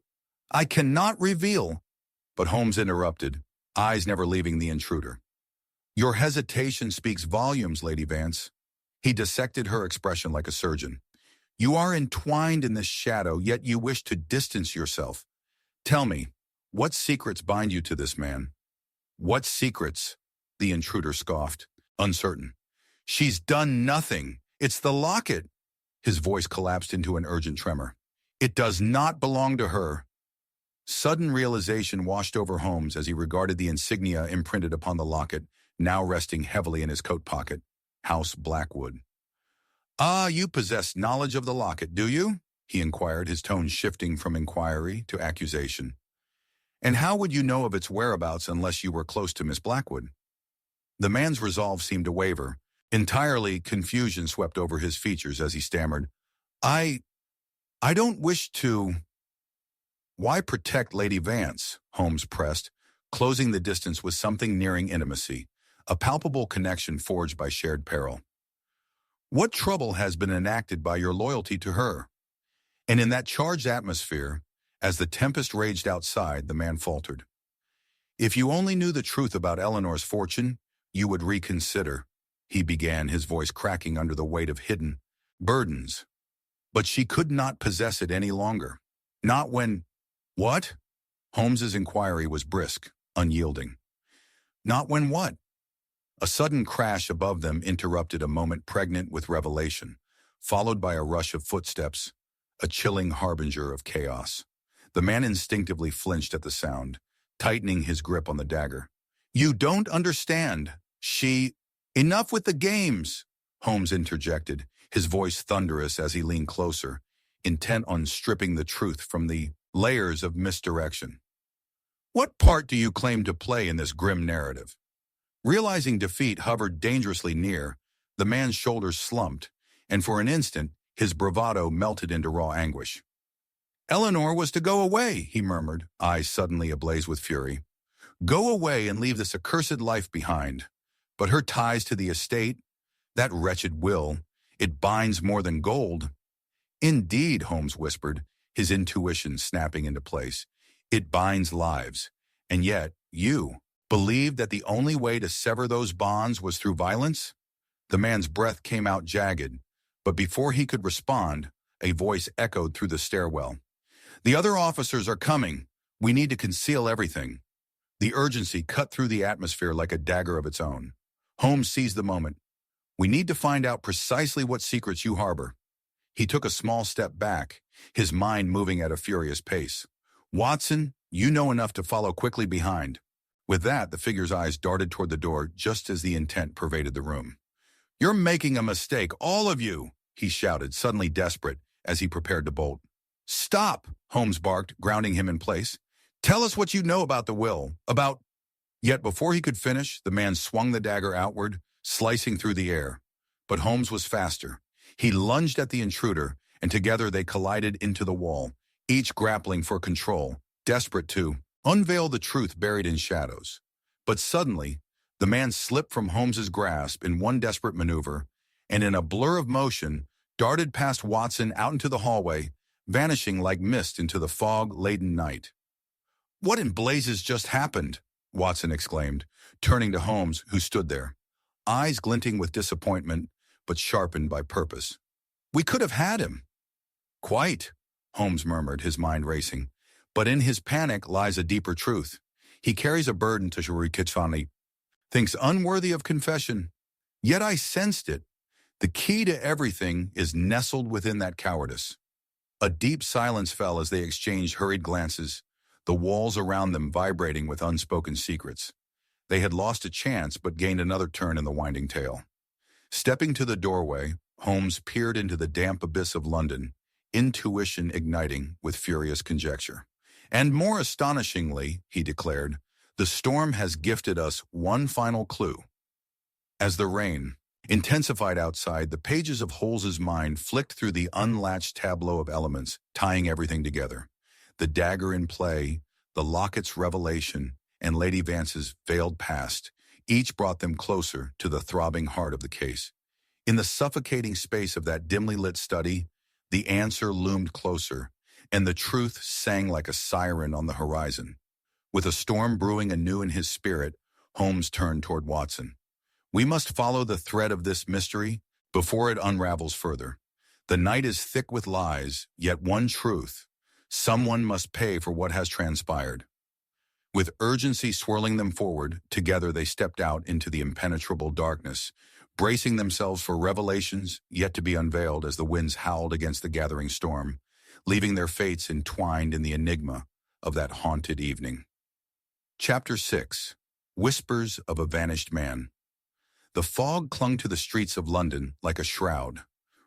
cannot reveal." But Holmes interrupted, eyes never leaving the intruder. "Your hesitation speaks volumes, Lady Vance." He dissected her expression like a surgeon. "You are entwined in this shadow, yet you wish to distance yourself. Tell me, what secrets bind you to this man?" "What secrets?" the intruder scoffed, uncertain. "She's done nothing. It's the locket." His voice collapsed into an urgent tremor. "It does not belong to her." Sudden realization washed over Holmes as he regarded the insignia imprinted upon the locket, now resting heavily in his coat pocket. House Blackwood. "Ah, you possess knowledge of the locket, do you?" he inquired, his tone shifting from inquiry to accusation. "And how would you know of its whereabouts unless you were close to Miss Blackwood?" The man's resolve seemed to waver. Entirely, confusion swept over his features as he stammered, I don't wish to." "Why protect Lady Vance?" Holmes pressed, closing the distance with something nearing intimacy, a palpable connection forged by shared peril. "What trouble has been enacted by your loyalty to her?" And in that charged atmosphere, as the tempest raged outside, the man faltered. "If you only knew the truth about Eleanor's fortune, you would reconsider," he began, his voice cracking under the weight of hidden burdens. "But she could not possess it any longer. Not when—" "What?" Holmes's inquiry was brisk, unyielding. "Not when what?" A sudden crash above them interrupted a moment pregnant with revelation, followed by a rush of footsteps, a chilling harbinger of chaos. The man instinctively flinched at the sound, tightening his grip on the dagger. "You don't understand. She—" "Enough with the games," Holmes interjected, his voice thunderous as he leaned closer, intent on stripping the truth from the layers of misdirection. What part do you claim to play in this grim narrative? Realizing defeat hovered dangerously near, the man's shoulders slumped, and for an instant, his bravado melted into raw anguish. Eleanor was to go away, he murmured, eyes suddenly ablaze with fury. Go away and leave this accursed life behind. But her ties to the estate, that wretched will, it binds more than gold. Indeed, Holmes whispered, his intuition snapping into place. It binds lives. And yet, you believed that the only way to sever those bonds was through violence? The man's breath came out jagged, but before he could respond, a voice echoed through the stairwell. The other officers are coming. We need to conceal everything. The urgency cut through the atmosphere like a dagger of its own. Holmes seized the moment. We need to find out precisely what secrets you harbor. He took a small step back, his mind moving at a furious pace. Watson, you know enough to follow quickly behind. With that, the figure's eyes darted toward the door just as the intent pervaded the room. You're making a mistake, all of you, he shouted, suddenly desperate, as he prepared to bolt. Stop, Holmes barked, grounding him in place. Tell us what you know about the will, about... Yet before he could finish, the man swung the dagger outward, slicing through the air. But Holmes was faster. He lunged at the intruder, and together they collided into the wall, each grappling for control, desperate to unveil the truth buried in shadows. But suddenly, the man slipped from Holmes's grasp in one desperate maneuver, and in a blur of motion, darted past Watson out into the hallway, vanishing like mist into the fog-laden night. What in blazes just happened? Watson exclaimed, turning to Holmes, who stood there, eyes glinting with disappointment, but sharpened by purpose. We could have had him. Quite, Holmes murmured, his mind racing. But in his panic lies a deeper truth. He carries a burden to Shurikitsani, thinks unworthy of confession. Yet I sensed it. The key to everything is nestled within that cowardice. A deep silence fell as they exchanged hurried glances, the walls around them vibrating with unspoken secrets. They had lost a chance but gained another turn in the winding tale. Stepping to the doorway, Holmes peered into the damp abyss of London, intuition igniting with furious conjecture. And more astonishingly, he declared, the storm has gifted us one final clue. As the rain intensified outside, the pages of Holmes's mind flicked through the unlatched tableau of elements, tying everything together. The dagger in play, the locket's revelation, and Lady Vance's veiled past, each brought them closer to the throbbing heart of the case. In the suffocating space of that dimly lit study, the answer loomed closer, and the truth sang like a siren on the horizon. With a storm brewing anew in his spirit, Holmes turned toward Watson. We must follow the thread of this mystery before it unravels further. The night is thick with lies, yet one truth. Someone must pay for what has transpired. With urgency swirling them forward, together they stepped out into the impenetrable darkness, bracing themselves for revelations yet to be unveiled as the winds howled against the gathering storm, leaving their fates entwined in the enigma of that haunted evening. Chapter 6. Whispers of a Vanished Man. The fog clung to the streets of London like a shroud,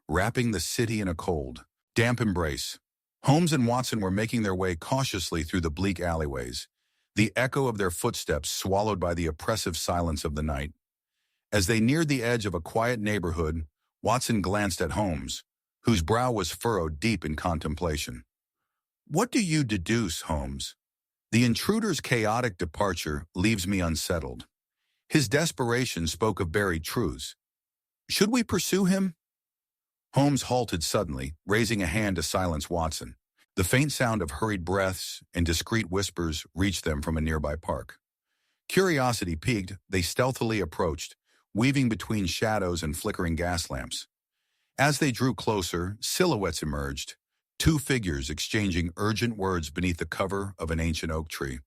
wrapping the city in a cold, damp embrace. Holmes and Watson were making their way cautiously through the bleak alleyways, the echo of their footsteps swallowed by the oppressive silence of the night. As they neared the edge of a quiet neighborhood, Watson glanced at Holmes, whose brow was furrowed deep in contemplation. What do you deduce, Holmes? The intruder's chaotic departure leaves me unsettled. His desperation spoke of buried truths. Should we pursue him? Holmes halted suddenly, raising a hand to silence Watson. The faint sound of hurried breaths and discreet whispers reached them from a nearby park. Curiosity piqued, they stealthily approached, weaving between shadows and flickering gas lamps. As they drew closer, silhouettes emerged, two figures exchanging urgent words beneath the cover of an ancient oak tree.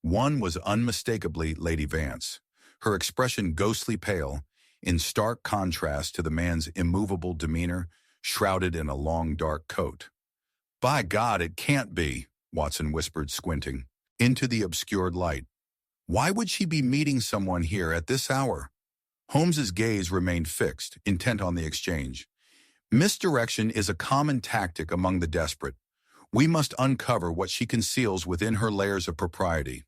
One was unmistakably Lady Vance, her expression ghostly pale, in stark contrast to the man's immovable demeanor, shrouded in a long dark coat. By God, it can't be, Watson whispered, squinting into the obscured light. Why would she be meeting someone here at this hour? Holmes's gaze remained fixed, intent on the exchange. Misdirection is a common tactic among the desperate. We must uncover what she conceals within her layers of propriety.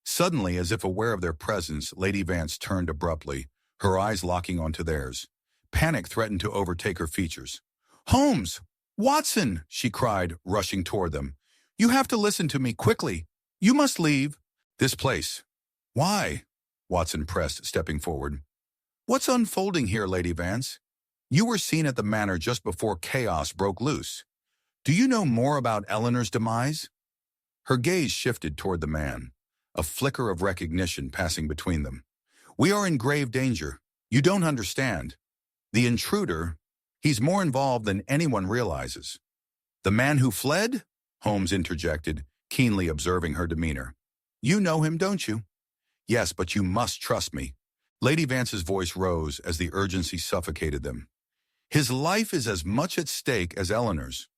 Suddenly, as if aware of their presence, Lady Vance turned abruptly, her eyes locking onto theirs. Panic threatened to overtake her features. "Holmes! Watson!" she cried, rushing toward them. "You have to listen to me, quickly. You must leave this place." "Why?" Watson pressed, stepping forward. "What's unfolding here, Lady Vance? You were seen at the manor just before chaos broke loose. Do you know more about Eleanor's demise?" Her gaze shifted toward the man, a flicker of recognition passing between them. "We are in grave danger. You don't understand. The intruder, he's more involved than anyone realizes." "The man who fled?" Holmes interjected, keenly observing her demeanor. "You know him, don't you?" "Yes, but you must trust me." Lady Vance's voice rose as the urgency suffocated them. "His life is as much at stake as Eleanor's."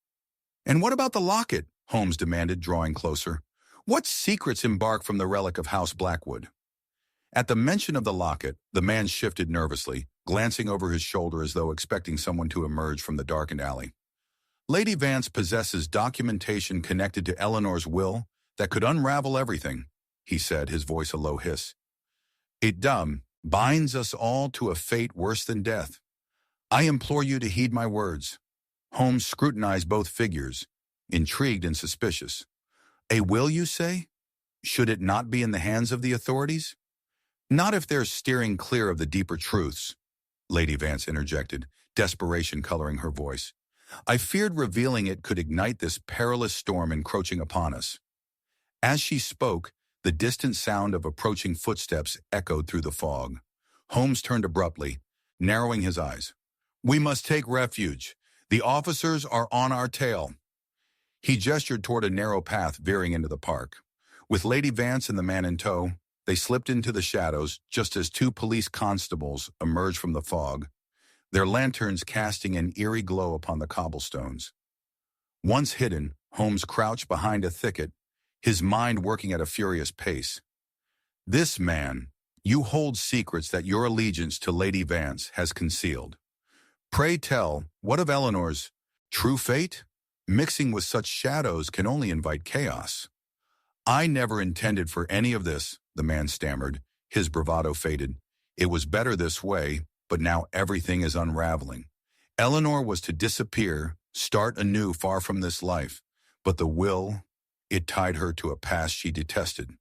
"And what about the locket?" Holmes demanded, drawing closer. "What secrets embark from the relic of House Blackwood?" At the mention of the locket, the man shifted nervously, glancing over his shoulder as though expecting someone to emerge from the darkened alley. "Lady Vance possesses documentation connected to Eleanor's will that could unravel everything," he said, his voice a low hiss. "It binds us all to a fate worse than death. I implore you to heed my words." Holmes scrutinized both figures, intrigued and suspicious. "A will, you say? Should it not be in the hands of the authorities?" "Not if they're steering clear of the deeper truths," Lady Vance interjected, desperation coloring her voice. "I feared revealing it could ignite this perilous storm encroaching upon us." As she spoke, the distant sound of approaching footsteps echoed through the fog. Holmes turned abruptly, narrowing his eyes. "We must take refuge. The officers are on our tail." He gestured toward a narrow path veering into the park. With Lady Vance and the man in tow, they slipped into the shadows just as two police constables emerged from the fog, their lanterns casting an eerie glow upon the cobblestones. Once hidden, Holmes crouched behind a thicket, his mind working at a furious pace. "This man, you hold secrets that your allegiance to Lady Vance has concealed. Pray tell, what of Eleanor's true fate? Mixing with such shadows can only invite chaos." "I never intended for any of this," the man stammered, his bravado faded. "It was better this way, but now everything is unraveling. Eleanor was to disappear, start anew far from this life, but the will, it tied her to a past she detested."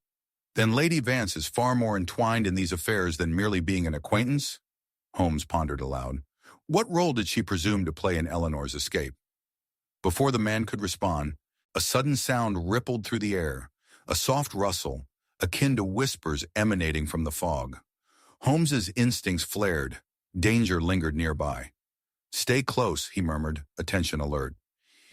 "Then Lady Vance is far more entwined in these affairs than merely being an acquaintance?" Holmes pondered aloud. "What role did she presume to play in Eleanor's escape?" Before the man could respond, a sudden sound rippled through the air, a soft rustle, akin to whispers emanating from the fog. Holmes's instincts flared. Danger lingered nearby. "Stay close," he murmured, attention alert.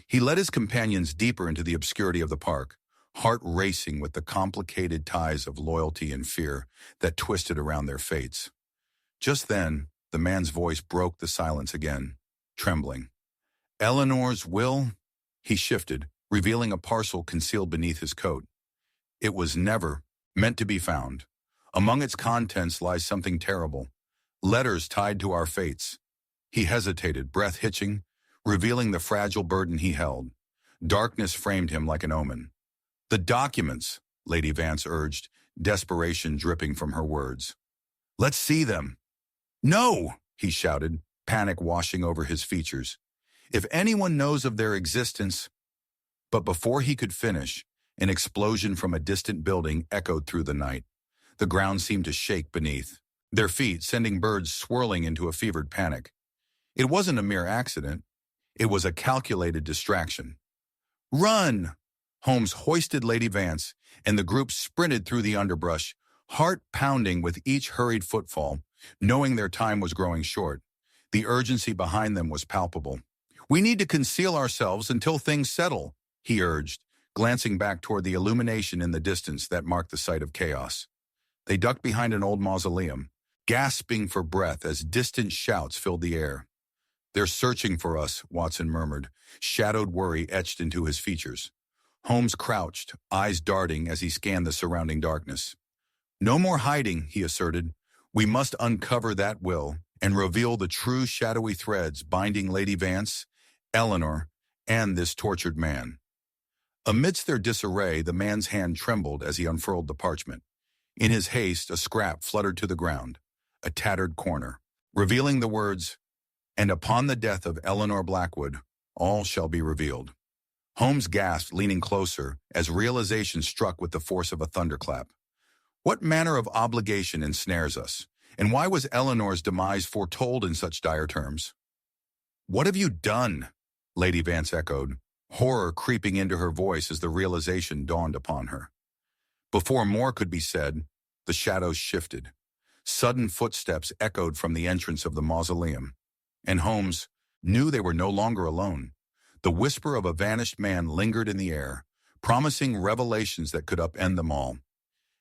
He led his companions deeper into the obscurity of the park, heart racing with the complicated ties of loyalty and fear that twisted around their fates. Just then, the man's voice broke the silence again, trembling. "Eleanor's will?" He shifted, revealing a parcel concealed beneath his coat. "It was never meant to be found. Among its contents lies something terrible. Letters tied to our fates." He hesitated, breath hitching, revealing the fragile burden he held. Darkness framed him like an omen. "The documents," Lady Vance urged, desperation dripping from her words. "Let's see them." "No!" he shouted, panic washing over his features. "If anyone knows of their existence—" But before he could finish, an explosion from a distant building echoed through the night. The ground seemed to shake beneath their feet, sending birds swirling into a fevered panic. It wasn't a mere accident. It was a calculated distraction. "Run!" Holmes hoisted Lady Vance, and the group sprinted through the underbrush, heart pounding with each hurried footfall, knowing their time was growing short. The urgency behind them was palpable. "We need to conceal ourselves until things settle," he urged, glancing back toward the illumination in the distance that marked the site of chaos. They ducked behind an old mausoleum, gasping for breath as distant shouts filled the air. "They're searching for us," Watson murmured, shadowed worry etched into his features. Holmes crouched, eyes darting as he scanned the surrounding darkness. "No more hiding," he asserted. "We must uncover that will and reveal the true shadowy threads binding Lady Vance, Eleanor, and this tortured man." Amidst their disarray, the man's hand trembled as he unfurled the parchment. In his haste, a scrap fluttered to the ground, a tattered corner, revealing the words, "And upon the death of Eleanor Blackwood, all shall be revealed." Holmes gasped, leaning closer, as realization struck with the force of a thunderclap. What manner of obligation ensnares us? And why was Eleanor's demise foretold in such dire terms? "What have you done?" Lady Vance echoed, horror creeping into her voice as the realization dawned upon her. Before more could be said, the shadows shifted. Sudden footsteps echoed from the entrance of the mausoleum, and Holmes knew they were no longer alone. The whisper of a vanished man lingered in the air, promising revelations that could upend them all.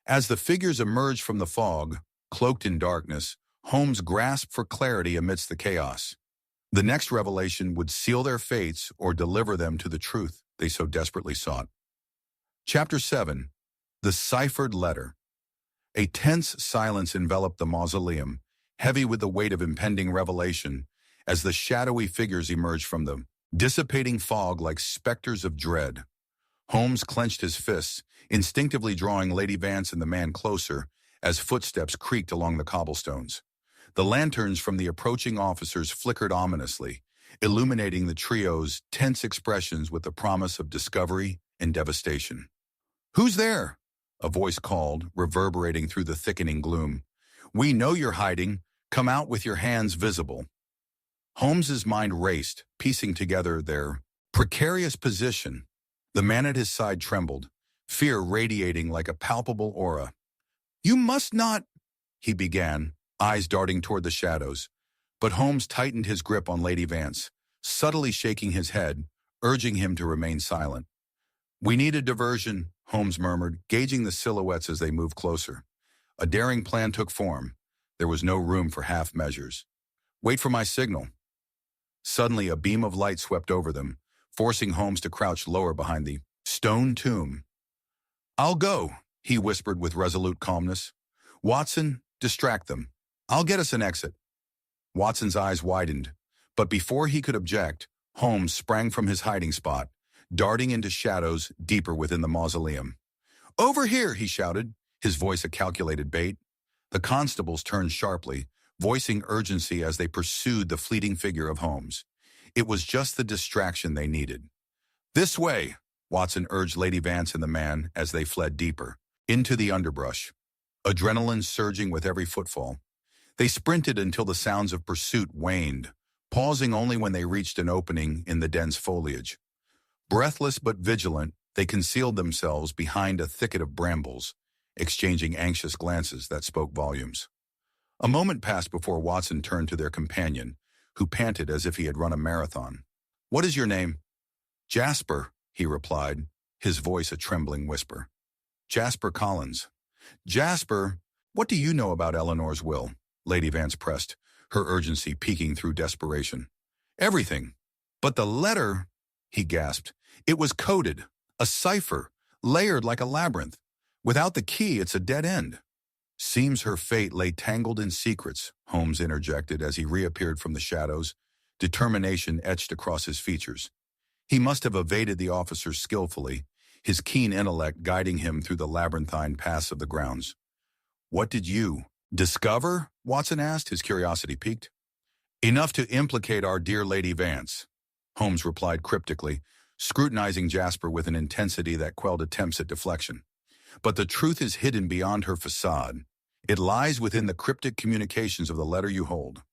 As the figures emerged from the fog, cloaked in darkness, Holmes grasped for clarity amidst the chaos. The next revelation would seal their fates or deliver them to the truth they so desperately sought. Chapter 7. The Ciphered Letter. A tense silence enveloped the mausoleum, heavy with the weight of impending revelation, as the shadowy figures emerged from the dissipating fog like specters of dread. Holmes clenched his fists, instinctively drawing Lady Vance and the man closer as footsteps creaked along the cobblestones. The lanterns from the approaching officers flickered ominously, illuminating the trio's tense expressions with the promise of discovery and devastation. "Who's there?" a voice called, reverberating through the thickening gloom. "We know you're hiding. Come out with your hands visible." Holmes's mind raced, piecing together their precarious position. The man at his side trembled, fear radiating like a palpable aura. "You must not," he began, eyes darting toward the shadows. But Holmes tightened his grip on Lady Vance, subtly shaking his head, urging him to remain silent. "We need a diversion," Holmes murmured, gauging the silhouettes as they moved closer. A daring plan took form. There was no room for half measures. "Wait for my signal." Suddenly, a beam of light swept over them, forcing Holmes to crouch lower behind the stone tomb. "I'll go," he whispered with resolute calmness. "Watson, distract them. I'll get us an exit." Watson's eyes widened, but before he could object, Holmes sprang from his hiding spot, darting into shadows deeper within the mausoleum. "Over here," he shouted, his voice a calculated bait. The constables turned sharply, voicing urgency as they pursued the fleeting figure of Holmes. It was just the distraction they needed. "This way," Watson urged Lady Vance and the man as they fled deeper, into the underbrush, adrenaline surging with every footfall. They sprinted until the sounds of pursuit waned, pausing only when they reached an opening in the dense foliage. Breathless but vigilant, they concealed themselves behind a thicket of brambles, exchanging anxious glances that spoke volumes. A moment passed before Watson turned to their companion, who panted as if he had run a marathon. "What is your name?" "Jasper," he replied, his voice a trembling whisper. "Jasper Collins." "Jasper, what do you know about Eleanor's will?" Lady Vance pressed, her urgency peeking through desperation. "Everything. But the letter," he gasped. "It was coded, a cipher, layered like a labyrinth. Without the key, it's a dead end." "Seems her fate lay tangled in secrets," Holmes interjected as he reappeared from the shadows, determination etched across his features. He must have evaded the officers skillfully, his keen intellect guiding him through the labyrinthine paths of the grounds. "What did you discover?" Watson asked, his curiosity piqued. "Enough to implicate our dear Lady Vance," Holmes replied cryptically, scrutinizing Jasper with an intensity that quelled attempts at deflection. "But the truth is hidden beyond her facade. It lies within the cryptic communications of the letter you hold."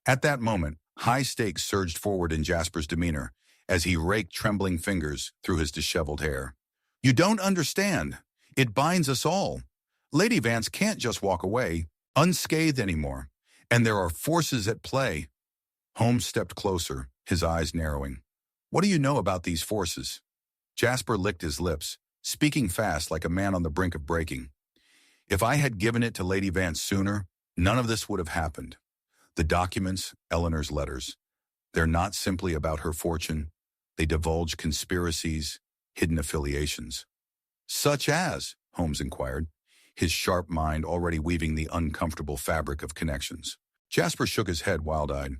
At that moment, high stakes surged forward in Jasper's demeanor as he raked trembling fingers through his disheveled hair. "You don't understand. It binds us all. Lady Vance can't just walk away, unscathed anymore. And there are forces at play." Holmes stepped closer, his eyes narrowing. "What do you know about these forces?" Jasper licked his lips, speaking fast like a man on the brink of breaking. "If I had given it to Lady Vance sooner, none of this would have happened. The documents, Eleanor's letters, they're not simply about her fortune. They divulge conspiracies, hidden affiliations." "Such as?" Holmes inquired, his sharp mind already weaving the uncomfortable fabric of connections. Jasper shook his head wild-eyed.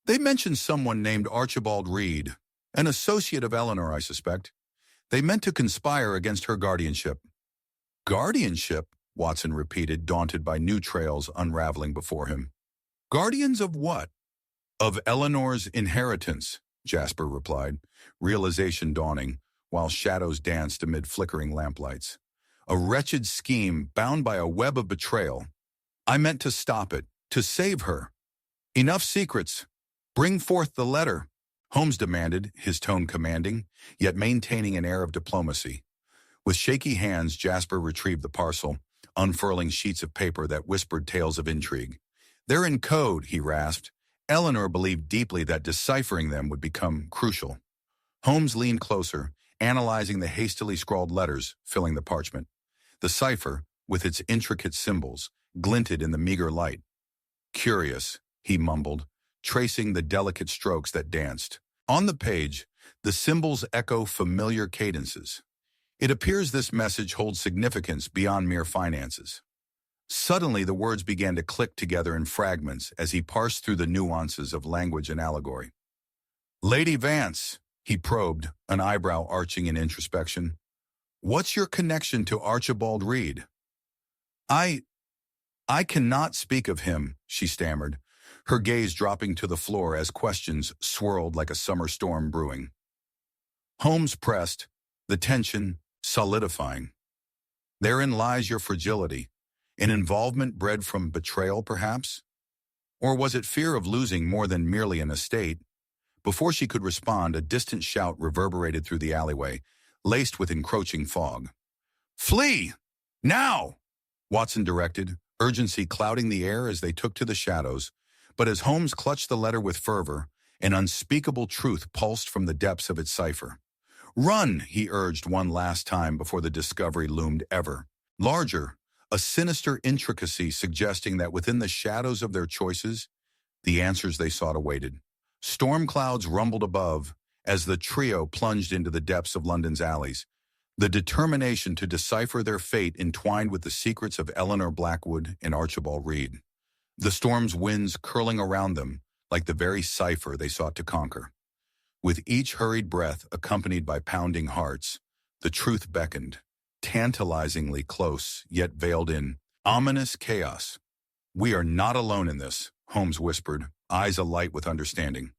"They mentioned someone named Archibald Reed, an associate of Eleanor, I suspect. They meant to conspire against her guardianship." "Guardianship?" Watson repeated, daunted by new trails unraveling before him. Guardians of what? Of Eleanor's inheritance, Jasper replied, realization dawning, while shadows danced amid flickering lamplights. A wretched scheme bound by a web of betrayal. I meant to stop it, to save her. Enough secrets. Bring forth the letter, Holmes demanded, his tone commanding, yet maintaining an air of diplomacy. With shaky hands, Jasper retrieved the parcel, unfurling sheets of paper that whispered tales of intrigue. They're in code, he rasped. Eleanor believed deeply that deciphering them would become crucial. Holmes leaned closer, analyzing the hastily scrawled letters filling the parchment. The cipher, with its intricate symbols, glinted in the meager light. Curious, he mumbled, tracing the delicate strokes that danced. On the page, the symbols echo familiar cadences. It appears this message holds significance beyond mere finances. Suddenly, the words began to click together in fragments as he parsed through the nuances of language and allegory. Lady Vance, he probed, an eyebrow arching in introspection. What's your connection to Archibald Reed? I cannot speak of him, she stammered, her gaze dropping to the floor as questions swirled like a summer storm brewing. Holmes pressed, the tension solidifying. Therein lies your fragility. An involvement bred from betrayal, perhaps? Or was it fear of losing more than merely an estate? Before she could respond, a distant shout reverberated through the alleyway, laced with encroaching fog. Flee! Now! Watson directed, urgency clouding the air as they took to the shadows, but as Holmes clutched the letter with fervor, an unspeakable truth pulsed from the depths of its cipher. Run, he urged one last time before the discovery loomed ever larger, a sinister intricacy suggesting that within the shadows of their choices, the answers they sought awaited. Storm clouds rumbled above as the trio plunged into the depths of London's alleys, the determination to decipher their fate entwined with the secrets of Eleanor Blackwood and Archibald Reed. The storm's winds curling around them like the very cipher they sought to conquer. With each hurried breath accompanied by pounding hearts, the truth beckoned, tantalizingly close, yet veiled in ominous chaos. We are not alone in this, Holmes whispered, eyes alight with understanding.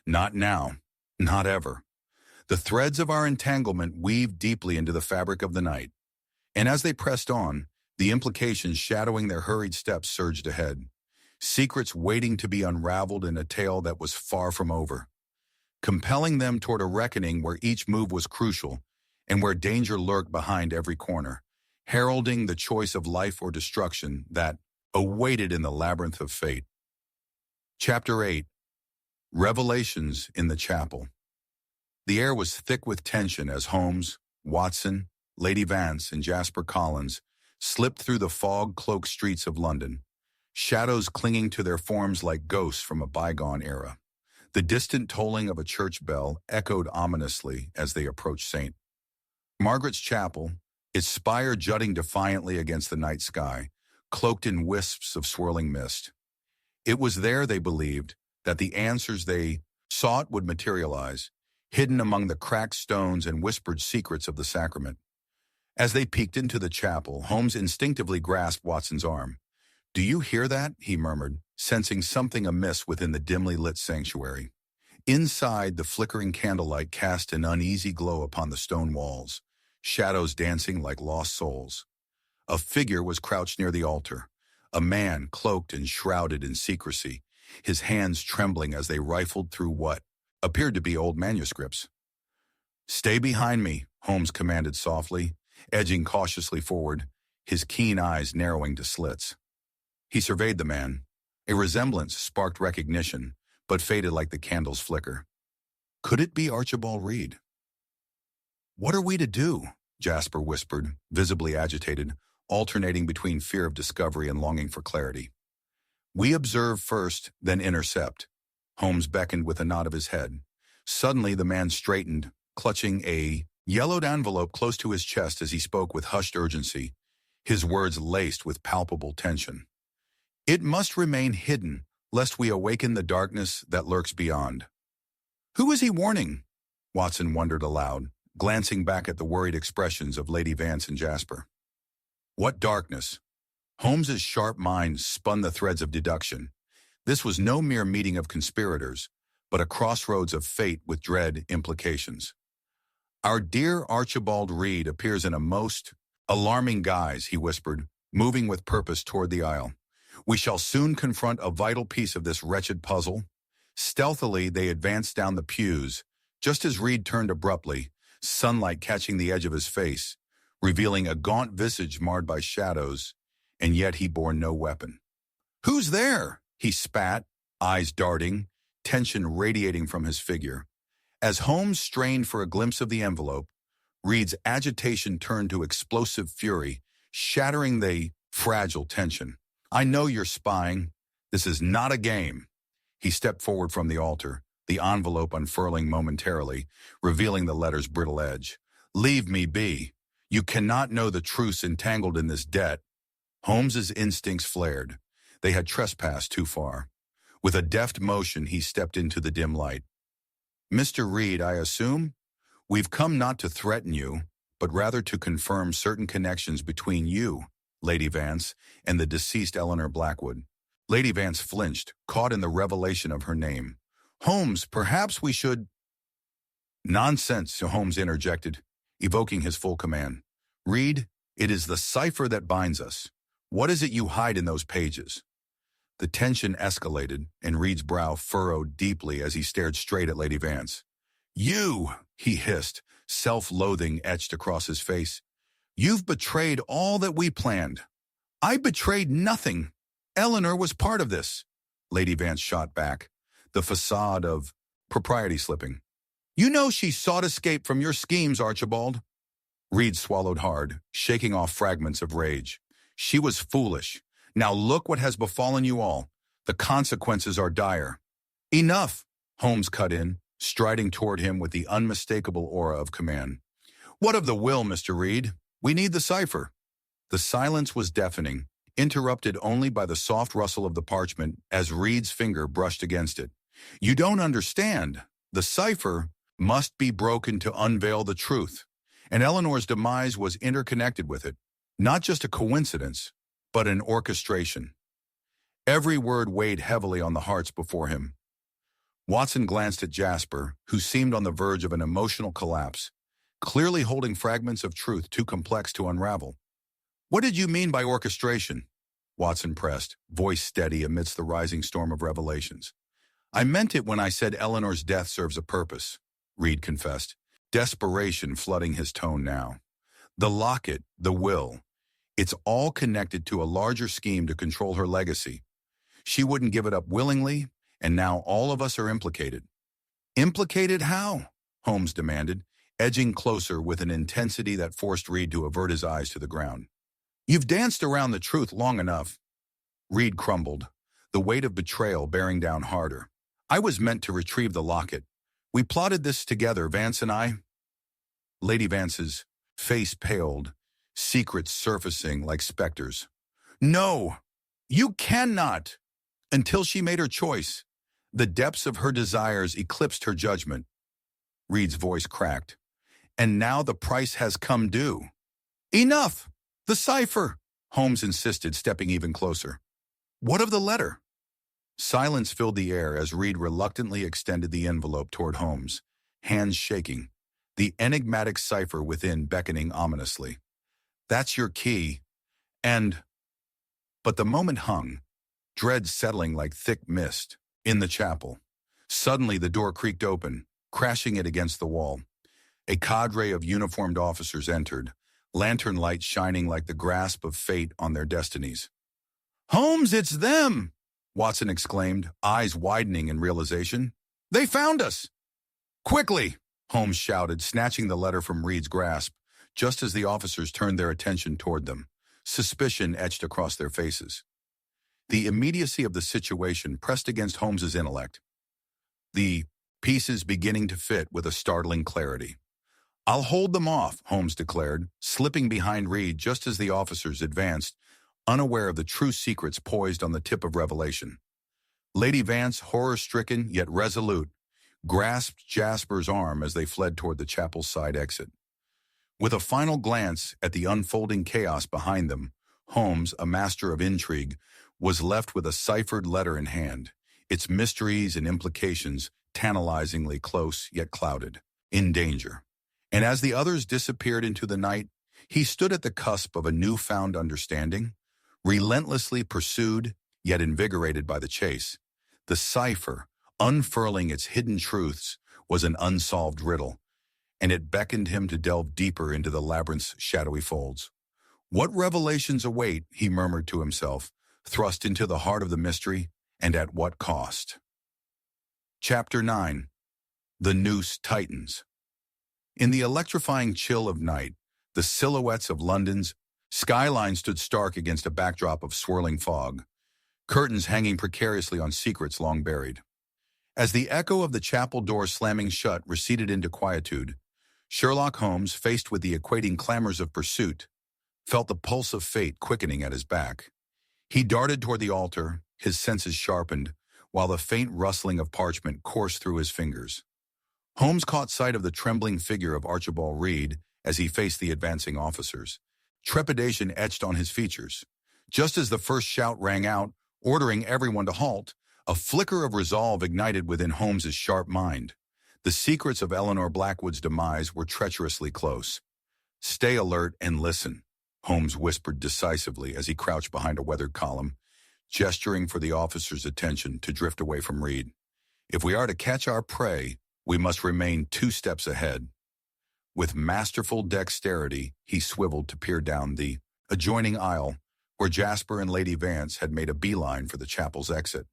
Not now, not ever. The threads of our entanglement weaved deeply into the fabric of the night, and as they pressed on, the implications shadowing their hurried steps surged ahead, secrets waiting to be unraveled in a tale that was far from over, compelling them toward a reckoning where each move was crucial and where danger lurked behind every corner, heralding the choice of life or destruction that awaited in the labyrinth of fate. Chapter 8. Revelations in the Chapel. The air was thick with tension as Holmes, Watson, Lady Vance, and Jasper Collins slipped through the fog-cloaked streets of London, shadows clinging to their forms like ghosts from a bygone era. The distant tolling of a church bell echoed ominously as they approached St. Margaret's Chapel, its spire jutting defiantly against the night sky, cloaked in wisps of swirling mist. It was there, they believed, that the answers they sought would materialize, hidden among the cracked stones and whispered secrets of the sacrament. As they peeked into the chapel, Holmes instinctively grasped Watson's arm. Do you hear that? He murmured, sensing something amiss within the dimly lit sanctuary. Inside, the flickering candlelight cast an uneasy glow upon the stone walls, shadows dancing like lost souls. A figure was crouched near the altar, a man cloaked and shrouded in secrecy, his hands trembling as they rifled through what appeared to be old manuscripts. Stay behind me, Holmes commanded softly, edging cautiously forward, his keen eyes narrowing to slits. He surveyed the man. A resemblance sparked recognition, but faded like the candle's flicker. Could it be Archibald Reed? What are we to do? Jasper whispered, visibly agitated, alternating between fear of discovery and longing for clarity. We observe first, then intercept. Holmes beckoned with a nod of his head. Suddenly the man straightened, clutching a yellowed envelope close to his chest as he spoke with hushed urgency, his words laced with palpable tension. It must remain hidden, lest we awaken the darkness that lurks beyond. Who is he warning? Watson wondered aloud, glancing back at the worried expressions of Lady Vance and Jasper. What darkness? Holmes's sharp mind spun the threads of deduction. This was no mere meeting of conspirators, but a crossroads of fate with dread implications. "Our dear Archibald Reed appears in a most alarming guise," he whispered, moving with purpose toward the aisle. "We shall soon confront a vital piece of this wretched puzzle." Stealthily, they advanced down the pews, just as Reed turned abruptly, sunlight catching the edge of his face, revealing a gaunt visage marred by shadows, and yet he bore no weapon. "Who's there?" he spat, eyes darting, tension radiating from his figure. As Holmes strained for a glimpse of the envelope, Reed's agitation turned to explosive fury, shattering the fragile tension. "I know you're spying. This is not a game." He stepped forward from the altar, the envelope unfurling momentarily, revealing the letter's brittle edge. "Leave me be. You cannot know the truths entangled in this debt." Holmes's instincts flared. They had trespassed too far. With a deft motion, he stepped into the dim light. "Mr. Reed, I assume? We've come not to threaten you, but rather to confirm certain connections between you, Lady Vance, and the deceased Eleanor Blackwood." Lady Vance flinched, caught in the revelation of her name. "Holmes, perhaps we should—" "Nonsense," Holmes interjected, evoking his full command. "Reed, it is the cipher that binds us. What is it you hide in those pages?" The tension escalated, and Reed's brow furrowed deeply as he stared straight at Lady Vance. "You," he hissed, self-loathing etched across his face. "You've betrayed all that we planned." "I betrayed nothing. Eleanor was part of this," Lady Vance shot back, the facade of propriety slipping. "You know she sought escape from your schemes, Archibald." Reed swallowed hard, shaking off fragments of rage. "She was foolish. Now look what has befallen you all. The consequences are dire." "Enough," Holmes cut in, striding toward him with the unmistakable aura of command. "What of the will, Mr. Reed? We need the cipher." The silence was deafening, interrupted only by the soft rustle of the parchment as Reed's finger brushed against it. "You don't understand. The cipher must be broken to unveil the truth, and Eleanor's demise was interconnected with it. Not just a coincidence, but an orchestration." Every word weighed heavily on the hearts before him. Watson glanced at Jasper, who seemed on the verge of an emotional collapse, clearly holding fragments of truth too complex to unravel. "What did you mean by orchestration?" Watson pressed, voice steady amidst the rising storm of revelations. "I meant it when I said Eleanor's death serves a purpose," Reed confessed, desperation flooding his tone now. "The locket, the will, it's all connected to a larger scheme to control her legacy. She wouldn't give it up willingly, and now all of us are implicated." "Implicated how?" Holmes demanded, edging closer with an intensity that forced Reed to avert his eyes to the ground. "You've danced around the truth long enough." Reed crumbled, the weight of betrayal bearing down harder. "I was meant to retrieve the locket. We plotted this together, Vance and I." Lady Vance's face paled, secrets surfacing like specters. "No, you cannot." Until she made her choice, the depths of her desires eclipsed her judgment. Reed's voice cracked. "And now the price has come due." "Enough! The cipher!" Holmes insisted, stepping even closer. "What of the letter?" Silence filled the air as Reed reluctantly extended the envelope toward Holmes, hands shaking, the enigmatic cipher within beckoning ominously. "That's your key, and—" But the moment hung, dread settling like thick mist, in the chapel. Suddenly the door creaked open, crashing it against the wall. A cadre of uniformed officers entered, lantern lights shining like the grasp of fate on their destinies. "Holmes, it's them!" Watson exclaimed, eyes widening in realization. "They found us!" "Quickly!" Holmes shouted, snatching the letter from Reed's grasp, just as the officers turned their attention toward them, suspicion etched across their faces. The immediacy of the situation pressed against Holmes's intellect, the pieces beginning to fit with a startling clarity. "I'll hold them off," Holmes declared, slipping behind Reed just as the officers advanced, unaware of the true secrets poised on the tip of revelation. Lady Vance, horror-stricken yet resolute, grasped Jasper's arm as they fled toward the chapel's side exit. With a final glance at the unfolding chaos behind them, Holmes, a master of intrigue, was left with a ciphered letter in hand, its mysteries and implications tantalizingly close yet clouded, in danger. And as the others disappeared into the night, he stood at the cusp of a newfound understanding, relentlessly pursued yet invigorated by the chase. The cipher, unfurling its hidden truths, was an unsolved riddle, and it beckoned him to delve deeper into the labyrinth's shadowy folds. What revelations await, he murmured to himself, thrust into the heart of the mystery, and at what cost? Chapter 9. The Noose Tightens. In the electrifying chill of night, the silhouettes of London's skyline stood stark against a backdrop of swirling fog, curtains hanging precariously on secrets long buried. As the echo of the chapel door slamming shut receded into quietude, Sherlock Holmes, faced with the equating clamors of pursuit, felt the pulse of fate quickening at his back. He darted toward the altar, his senses sharpened, while the faint rustling of parchment coursed through his fingers. Holmes caught sight of the trembling figure of Archibald Reed as he faced the advancing officers. Trepidation etched on his features. Just as the first shout rang out, ordering everyone to halt, a flicker of resolve ignited within Holmes's sharp mind. The secrets of Eleanor Blackwood's demise were treacherously close. "Stay alert and listen," Holmes whispered decisively as he crouched behind a weathered column, gesturing for the officer's attention to drift away from Reed. "If we are to catch our prey, we must remain 2 steps ahead." With masterful dexterity, he swiveled to peer down the adjoining aisle, where Jasper and Lady Vance had made a beeline for the chapel's exit.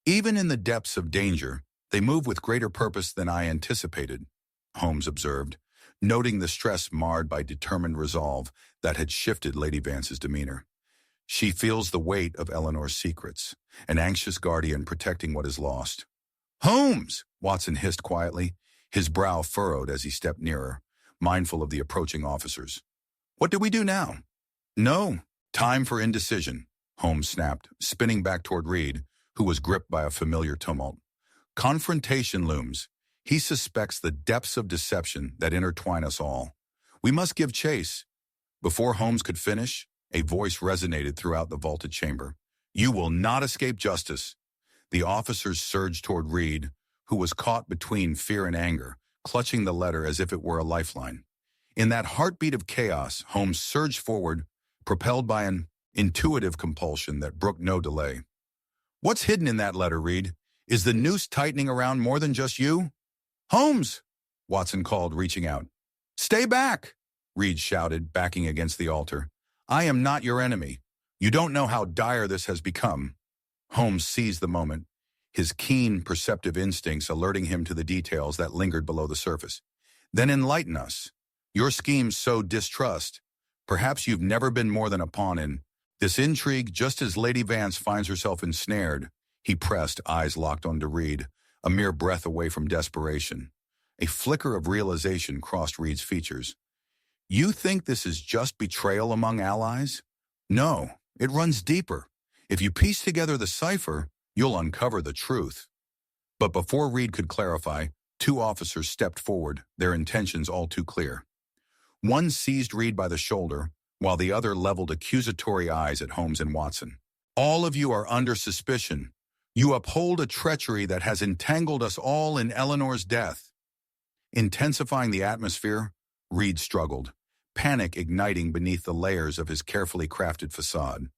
"Even in the depths of danger, they move with greater purpose than I anticipated," Holmes observed, noting the stress marred by determined resolve that had shifted Lady Vance's demeanor. "She feels the weight of Eleanor's secrets, an anxious guardian protecting what is lost." "Holmes!" Watson hissed quietly, his brow furrowed as he stepped nearer, mindful of the approaching officers. "What do we do now?" "No, time for indecision," Holmes snapped, spinning back toward Reed, who was gripped by a familiar tumult. "Confrontation looms. He suspects the depths of deception that intertwine us all. We must give chase." Before Holmes could finish, a voice resonated throughout the vaulted chamber. "You will not escape justice." The officers surged toward Reed, who was caught between fear and anger, clutching the letter as if it were a lifeline. In that heartbeat of chaos, Holmes surged forward, propelled by an intuitive compulsion that brooked no delay. "What's hidden in that letter, Reed? Is the noose tightening around more than just you?" "Holmes!" Watson called, reaching out. "Stay back!" Reed shouted, backing against the altar. "I am not your enemy. You don't know how dire this has become." Holmes seized the moment, his keen, perceptive instincts alerting him to the details that lingered below the surface. "Then enlighten us. Your schemes sow distrust. Perhaps you've never been more than a pawn in this intrigue, just as Lady Vance finds herself ensnared." He pressed, eyes locked onto Reed, a mere breath away from desperation. A flicker of realization crossed Reed's features. "You think this is just betrayal among allies? No, it runs deeper. If you piece together the cipher, you'll uncover the truth." But before Reed could clarify, 2 officers stepped forward, their intentions all too clear. One seized Reed by the shoulder, while the other leveled accusatory eyes at Holmes and Watson. "All of you are under suspicion. You uphold a treachery that has entangled us all in Eleanor's death." Intensifying the atmosphere, Reed struggled, panic igniting beneath the layers of his carefully crafted facade.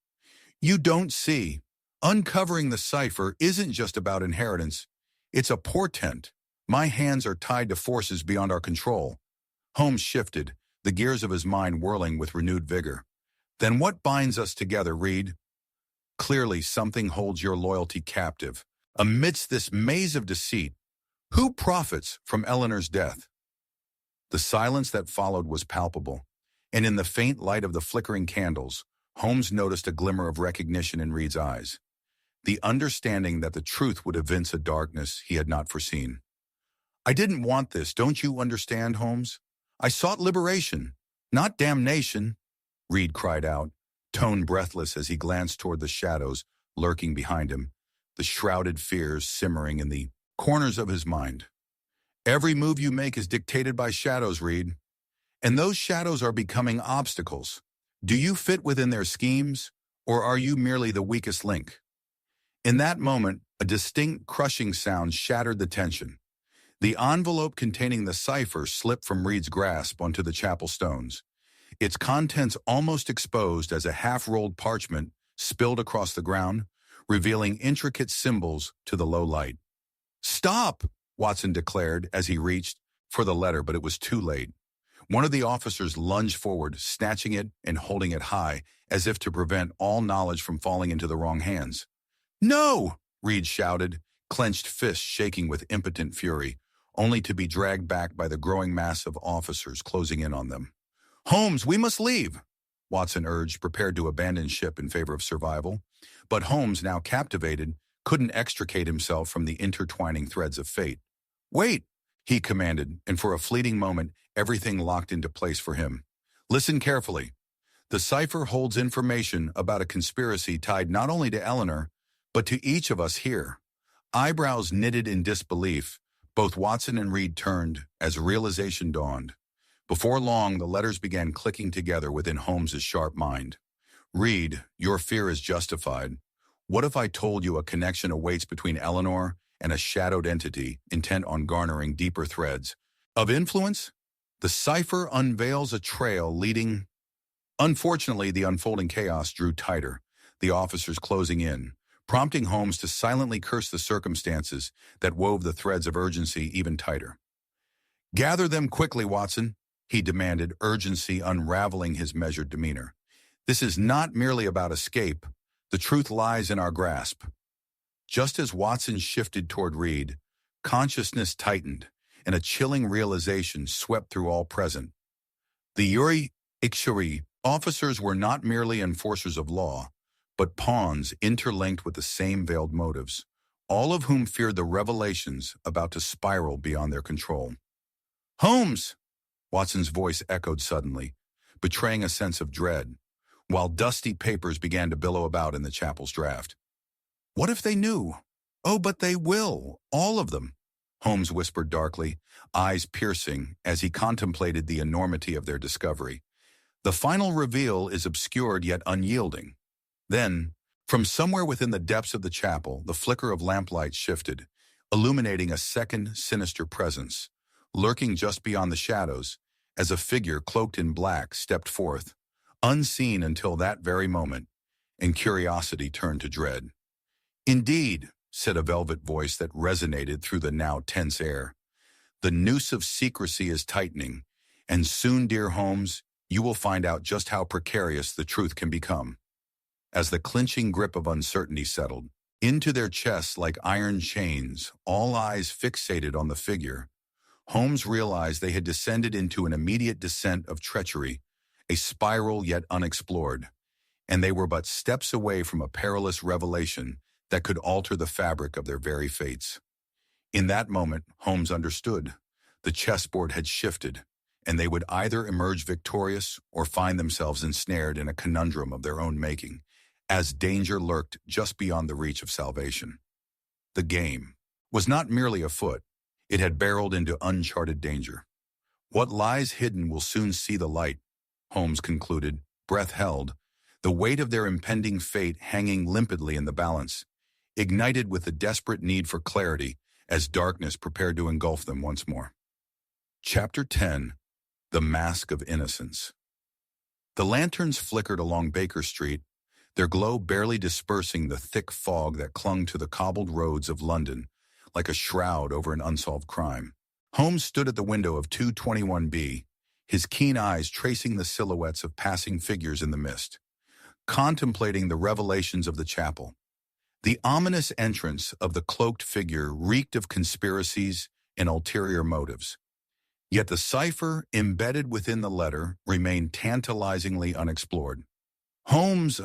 "You don't see. Uncovering the cipher isn't just about inheritance. It's a portent. My hands are tied to forces beyond our control." Holmes shifted, the gears of his mind whirling with renewed vigor. "Then what binds us together, Reed? Clearly something holds your loyalty captive. Amidst this maze of deceit, who profits from Eleanor's death?" The silence that followed was palpable, and in the faint light of the flickering candles, Holmes noticed a glimmer of recognition in Reed's eyes, the understanding that the truth would evince a darkness he had not foreseen. "I didn't want this, don't you understand, Holmes? I sought liberation, not damnation," Reed cried out, tone breathless as he glanced toward the shadows lurking behind him, the shrouded fears simmering in the corners of his mind. "Every move you make is dictated by shadows, Reed. And those shadows are becoming obstacles, Do you fit within their schemes, or are you merely the weakest link? In that moment, a distinct crushing sound shattered the tension. The envelope containing the cipher slipped from Reed's grasp onto the chapel stones, its contents almost exposed as a half-rolled parchment spilled across the ground, revealing intricate symbols to the low light. "Stop!" Watson declared as he reached for the letter, but it was too late. One of the officers lunged forward, snatching it and holding it high, as if to prevent all knowledge from falling into the wrong hands. "No!" Reed shouted, clenched fists shaking with impotent fury, only to be dragged back by the growing mass of officers closing in on them. "Holmes, we must leave," Watson urged, prepared to abandon ship in favor of survival. But Holmes, now captivated, couldn't extricate himself from the intertwining threads of fate. "Wait," he commanded, and for a fleeting moment, everything locked into place for him. "Listen carefully. The cipher holds information about a conspiracy tied not only to Eleanor, but to each of us here." Eyebrows knitted in disbelief, both Watson and Reed turned as realization dawned. Before long, the letters began clicking together within Holmes's sharp mind. "Reed, your fear is justified. What if I told you a connection awaits between Eleanor and a shadowed entity intent on garnering deeper threads of influence? The cipher unveils a trail leading—" Unfortunately, the unfolding chaos drew tighter, the officers closing in, prompting Holmes to silently curse the circumstances that wove the threads of urgency even tighter. "Gather them quickly, Watson," he demanded, urgency unraveling his measured demeanor. "This is not merely about escape. The truth lies in our grasp." Just as Watson shifted toward Reed, consciousness tightened, and a chilling realization swept through all present. The Yuri Ikshuri officers were not merely enforcers of law, but pawns interlinked with the same veiled motives, all of whom feared the revelations about to spiral beyond their control. "Holmes!" Watson's voice echoed suddenly, betraying a sense of dread, while dusty papers began to billow about in the chapel's draft. "What if they knew? Oh, but they will, all of them," Holmes whispered darkly, eyes piercing as he contemplated the enormity of their discovery. "The final reveal is obscured yet unyielding." Then, from somewhere within the depths of the chapel, the flicker of lamplight shifted, illuminating a second sinister presence, lurking just beyond the shadows, as a figure cloaked in black stepped forth, unseen until that very moment, and curiosity turned to dread. "Indeed," said a velvet voice that resonated through the now tense air, "the noose of secrecy is tightening, and soon, dear Holmes, you will find out just how precarious the truth can become." As the clinching grip of uncertainty settled into their chests like iron chains, all eyes fixated on the figure, Holmes realized they had descended into an immediate descent of treachery, a spiral yet unexplored, and they were but steps away from a perilous revelation that could alter the fabric of their very fates. In that moment, Holmes understood. The chessboard had shifted, and they would either emerge victorious or find themselves ensnared in a conundrum of their own making, as danger lurked just beyond the reach of salvation. The game was not merely afoot. It had barreled into uncharted danger. "What lies hidden will soon see the light," Holmes concluded, breath held, the weight of their impending fate hanging limpidly in the balance, ignited with the desperate need for clarity as darkness prepared to engulf them once more. Chapter 10. The Mask of Innocence. The lanterns flickered along Baker Street, their glow barely dispersing the thick fog that clung to the cobbled roads of London like a shroud over an unsolved crime. Holmes stood at the window of 221B, his keen eyes tracing the silhouettes of passing figures in the mist, contemplating the revelations of the chapel. The ominous entrance of the cloaked figure reeked of conspiracies and ulterior motives. Yet the cipher embedded within the letter remained tantalizingly unexplored. "Holmes,"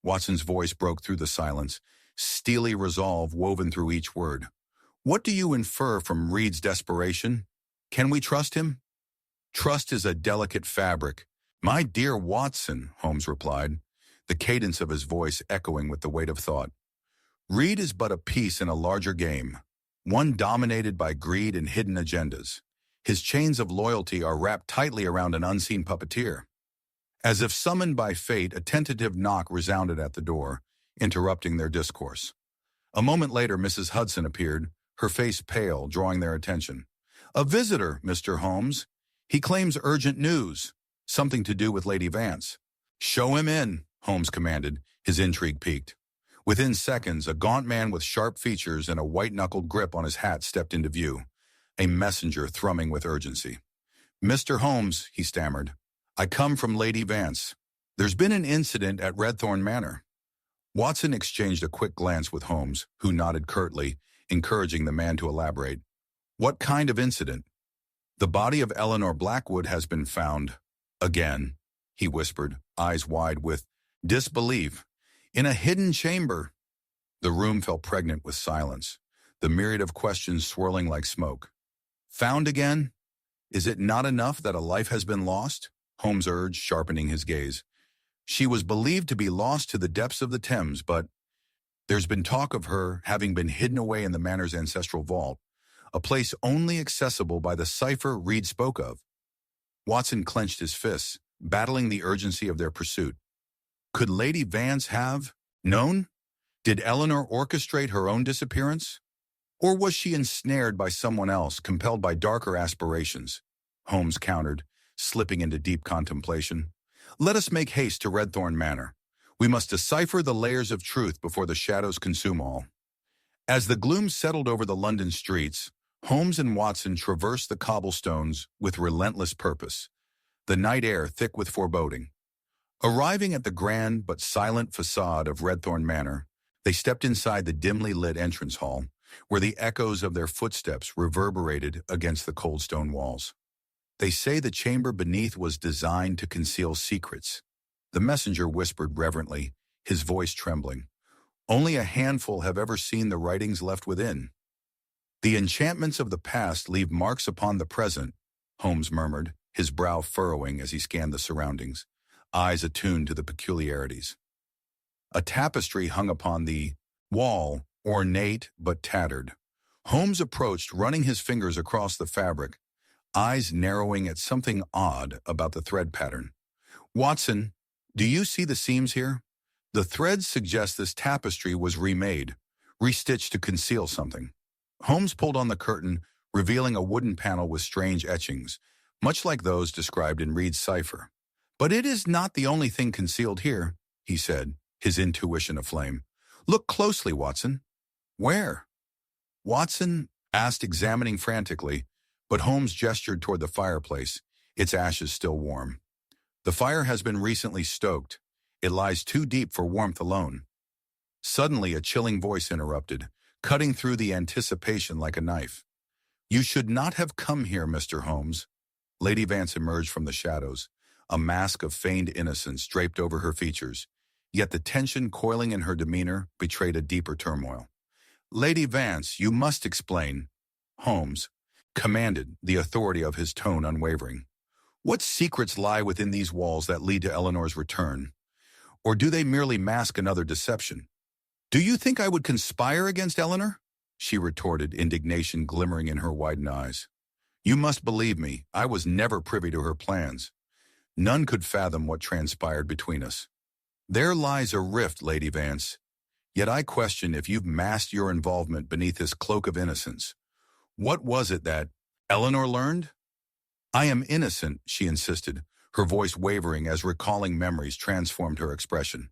Watson's voice broke through the silence, steely resolve woven through each word. "What do you infer from Reed's desperation? Can we trust him?" "Trust is a delicate fabric, my dear Watson," Holmes replied, the cadence of his voice echoing with the weight of thought. "Reed is but a piece in a larger game, one dominated by greed and hidden agendas. His chains of loyalty are wrapped tightly around an unseen puppeteer. As if summoned by fate, a tentative knock resounded at the door, interrupting their discourse. A moment later, Mrs. Hudson appeared, her face pale, drawing their attention. "A visitor, Mr. Holmes. He claims urgent news, something to do with Lady Vance." "Show him in," Holmes commanded, his intrigue piqued. Within seconds, a gaunt man with sharp features and a white-knuckled grip on his hat stepped into view, a messenger thrumming with urgency. "Mr. Holmes," he stammered, "I come from Lady Vance. There's been an incident at Redthorn Manor." Watson exchanged a quick glance with Holmes, who nodded curtly, encouraging the man to elaborate. "What kind of incident?" "The body of Eleanor Blackwood has been found. Again," he whispered, eyes wide with disbelief. "In a hidden chamber." The room felt pregnant with silence, the myriad of questions swirling like smoke. "Found again? Is it not enough that a life has been lost?" Holmes urged, sharpening his gaze. "She was believed to be lost to the depths of the Thames, but there's been talk of her having been hidden away in the manor's ancestral vault, a place only accessible by the cipher Reed spoke of." Watson clenched his fists, battling the urgency of their pursuit. Could Lady Vance have known? Did Eleanor orchestrate her own disappearance? Or was she ensnared by someone else, compelled by darker aspirations? Holmes countered, slipping into deep contemplation. "Let us make haste to Redthorn Manor. We must decipher the layers of truth before the shadows consume all." As the gloom settled over the London streets, Holmes and Watson traversed the cobblestones with relentless purpose, the night air thick with foreboding. Arriving at the grand but silent facade of Redthorn Manor, they stepped inside the dimly lit entrance hall, where the echoes of their footsteps reverberated against the cold stone walls. "They say the chamber beneath was designed to conceal secrets," the messenger whispered reverently, his voice trembling. "Only a handful have ever seen the writings left within." "The enchantments of the past leave marks upon the present," Holmes murmured, his brow furrowing as he scanned the surroundings, eyes attuned to the peculiarities. A tapestry hung upon the wall, ornate but tattered. Holmes approached, running his fingers across the fabric, eyes narrowing at something odd about the thread pattern. "Watson, do you see the seams here? The threads suggest this tapestry was remade, restitched to conceal something." Holmes pulled on the curtain, revealing a wooden panel with strange etchings, much like those described in Reed's cipher. "But it is not the only thing concealed here," he said, his intuition aflame. "Look closely, Watson." "Where?" Watson asked, examining frantically, but Holmes gestured toward the fireplace, its ashes still warm. "The fire has been recently stoked. It lies too deep for warmth alone." Suddenly, a chilling voice interrupted, cutting through the anticipation like a knife. "You should not have come here, Mr. Holmes." Lady Vance emerged from the shadows, a mask of feigned innocence draped over her features, yet the tension coiling in her demeanor betrayed a deeper turmoil. "Lady Vance, you must explain." Holmes commanded, the authority of his tone unwavering. "What secrets lie within these walls that lead to Eleanor's return? Or do they merely mask another deception?" "Do you think I would conspire against Eleanor?" she retorted, indignation glimmering in her widened eyes. "You must believe me, I was never privy to her plans. None could fathom what transpired between us. There lies a rift, Lady Vance. Yet I question if you've masked your involvement beneath this cloak of innocence. What was it that Eleanor learned?" "I am innocent," she insisted, her voice wavering as recalling memories transformed her expression.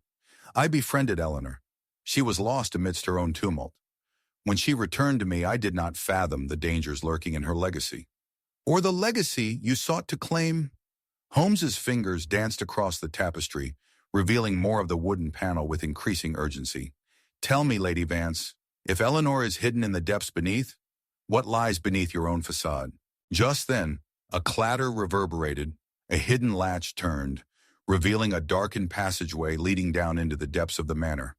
"I befriended Eleanor. She was lost amidst her own tumult. When she returned to me, I did not fathom the dangers lurking in her legacy." "Or the legacy you sought to claim?" Holmes's fingers danced across the tapestry, revealing more of the wooden panel with increasing urgency. "Tell me, Lady Vance, if Eleanor is hidden in the depths beneath, what lies beneath your own facade?" Just then, a clatter reverberated, a hidden latch turned, revealing a darkened passageway leading down into the depths of the manor.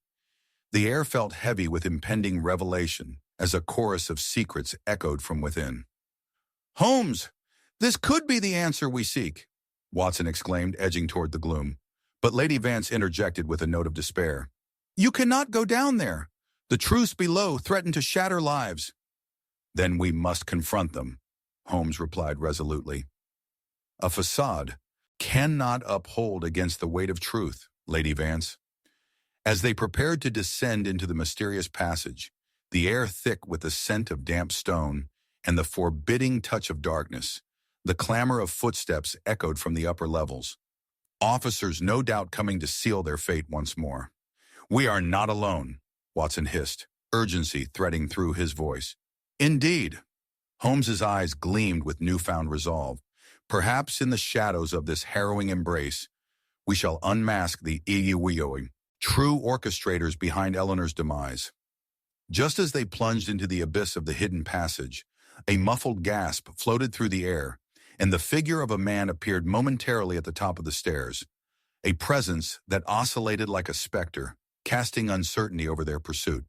The air felt heavy with impending revelation as a chorus of secrets echoed from within. "Holmes, this could be the answer we seek," Watson exclaimed, edging toward the gloom. But Lady Vance interjected with a note of despair. "You cannot go down there. The truths below threaten to shatter lives." "Then we must confront them," Holmes replied resolutely. A facade, cannot uphold against the weight of truth, Lady Vance. As they prepared to descend into the mysterious passage, the air thick with the scent of damp stone and the forbidding touch of darkness, the clamor of footsteps echoed from the upper levels. Officers no doubt coming to seal their fate once more. "We are not alone," Watson hissed, urgency threading through his voice. "Indeed." Holmes's eyes gleamed with newfound resolve. "Perhaps in the shadows of this harrowing embrace, we shall unmask the Iuioi, true orchestrators behind Eleanor's demise." Just as they plunged into the abyss of the hidden passage, a muffled gasp floated through the air, and the figure of a man appeared momentarily at the top of the stairs, a presence that oscillated like a specter, casting uncertainty over their pursuit.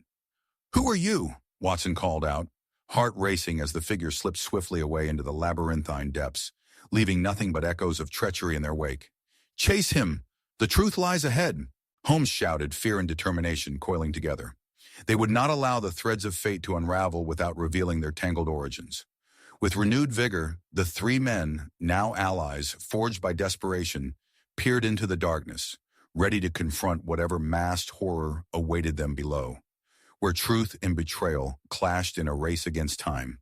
"Who are you?" Watson called out, heart racing as the figure slipped swiftly away into the labyrinthine depths, leaving nothing but echoes of treachery in their wake. "Chase him! The truth lies ahead!" Holmes shouted, fear and determination coiling together. They would not allow the threads of fate to unravel without revealing their tangled origins. With renewed vigor, the three men, now allies, forged by desperation, peered into the darkness, ready to confront whatever masked horror awaited them below, where truth and betrayal clashed in a race against time.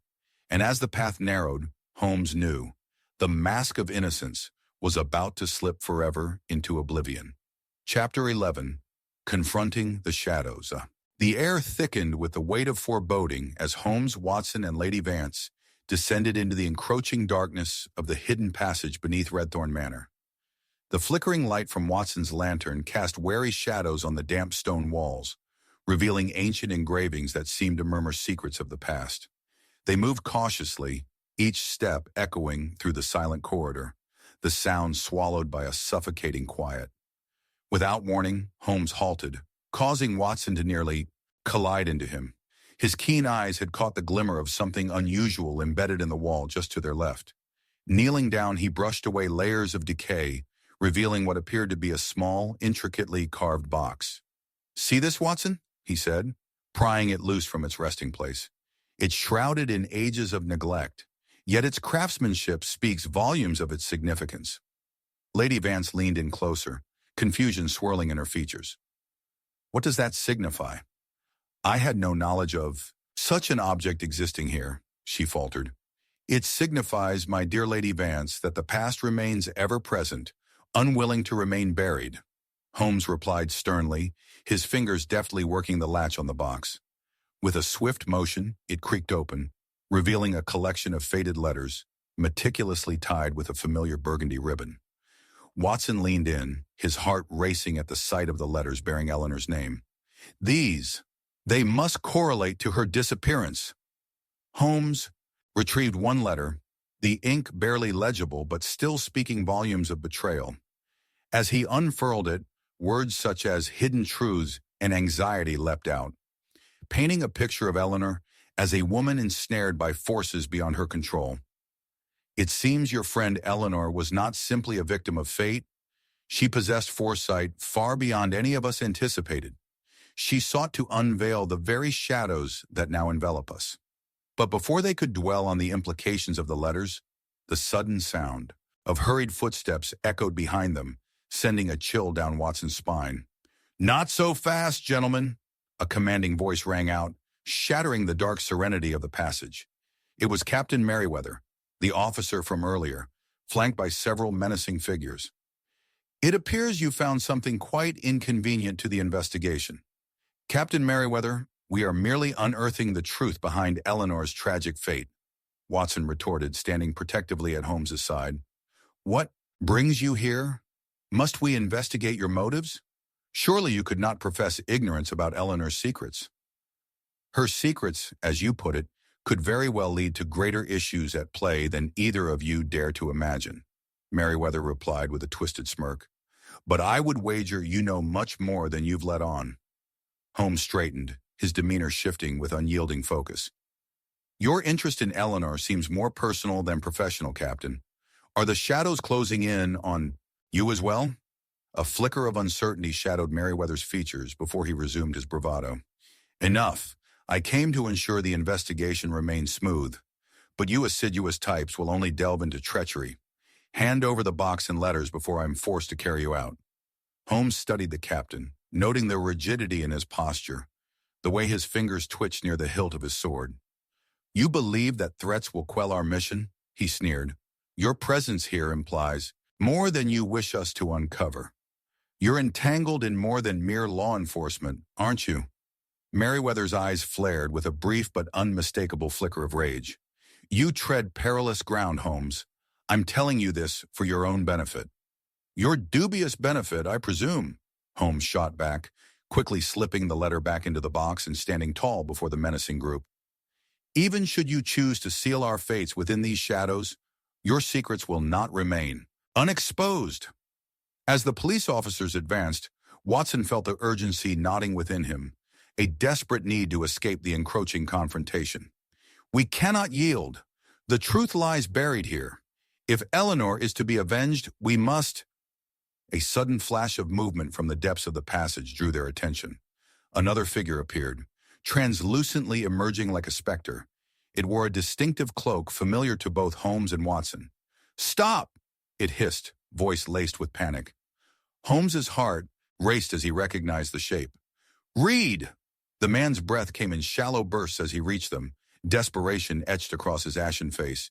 And as the path narrowed, Holmes knew the mask of innocence was about to slip forever into oblivion. Chapter 11. Confronting the Shadows. The air thickened with the weight of foreboding as Holmes, Watson, and Lady Vance descended into the encroaching darkness of the hidden passage beneath Redthorn Manor. The flickering light from Watson's lantern cast wary shadows on the damp stone walls, revealing ancient engravings that seemed to murmur secrets of the past. They moved cautiously, each step echoing through the silent corridor, the sound swallowed by a suffocating quiet. Without warning, Holmes halted, causing Watson to nearly collide into him. His keen eyes had caught the glimmer of something unusual embedded in the wall just to their left. Kneeling down, he brushed away layers of decay, revealing what appeared to be a small, intricately carved box. "See this, Watson?" he said, prying it loose from its resting place. "It's shrouded in ages of neglect, yet its craftsmanship speaks volumes of its significance." Lady Vance leaned in closer, confusion swirling in her features. "What does that signify?" "I had no knowledge of such an object existing here," she faltered. "It signifies, my dear Lady Vance, that the past remains ever present, unwilling to remain buried," Holmes replied sternly, his fingers deftly working the latch on the box. With a swift motion, it creaked open, revealing a collection of faded letters, meticulously tied with a familiar burgundy ribbon. Watson leaned in, his heart racing at the sight of the letters bearing Eleanor's name. They must correlate to her disappearance." Holmes retrieved one letter, the ink barely legible but still speaking volumes of betrayal. As he unfurled it, words such as hidden truths and anxiety leapt out, painting a picture of Eleanor as a woman ensnared by forces beyond her control. "It seems your friend Eleanor was not simply a victim of fate. She possessed foresight far beyond any of us anticipated. She sought to unveil the very shadows that now envelop us." But before they could dwell on the implications of the letters, the sudden sound of hurried footsteps echoed behind them, sending a chill down Watson's spine. "Not so fast, gentlemen," a commanding voice rang out, shattering the dark serenity of the passage. It was Captain Merriweather, the officer from earlier, flanked by several menacing figures. "It appears you found something quite inconvenient to the investigation. Captain Merriweather, we are merely unearthing the truth behind Eleanor's tragic fate," Watson retorted, standing protectively at Holmes's side. "What brings you here? Must we investigate your motives? Surely you could not profess ignorance about Eleanor's secrets." "Her secrets, as you put it, could very well lead to greater issues at play than either of you dare to imagine," Merriweather replied with a twisted smirk. "But I would wager you know much more than you've let on." Holmes straightened, his demeanor shifting with unyielding focus. "Your interest in Eleanor seems more personal than professional, Captain. Are the shadows closing in on you as well?" A flicker of uncertainty shadowed Merriweather's features before he resumed his bravado. "Enough. I came to ensure the investigation remains smooth, but you assiduous types will only delve into treachery. Hand over the box and letters before I'm forced to carry you out. Holmes studied the captain, noting the rigidity in his posture, the way his fingers twitched near the hilt of his sword. You believe that threats will quell our mission? He sneered. Your presence here implies more than you wish us to uncover. You're entangled in more than mere law enforcement, aren't you? Merriweather's eyes flared with a brief but unmistakable flicker of rage. You tread perilous ground, Holmes. I'm telling you this for your own benefit. Your dubious benefit, I presume, Holmes shot back, quickly slipping the letter back into the box and standing tall before the menacing group. Even should you choose to seal our fates within these shadows, your secrets will not remain unexposed. As the police officers advanced, Watson felt the urgency gnawing within him, a desperate need to escape the encroaching confrontation. We cannot yield. The truth lies buried here. If Eleanor is to be avenged, we must. A sudden flash of movement from the depths of the passage drew their attention. Another figure appeared, translucently emerging like a specter. It wore a distinctive cloak familiar to both Holmes and Watson. Stop! It hissed, voice laced with panic. Holmes's heart raced as he recognized the shape. Read! The man's breath came in shallow bursts as he reached them, desperation etched across his ashen face.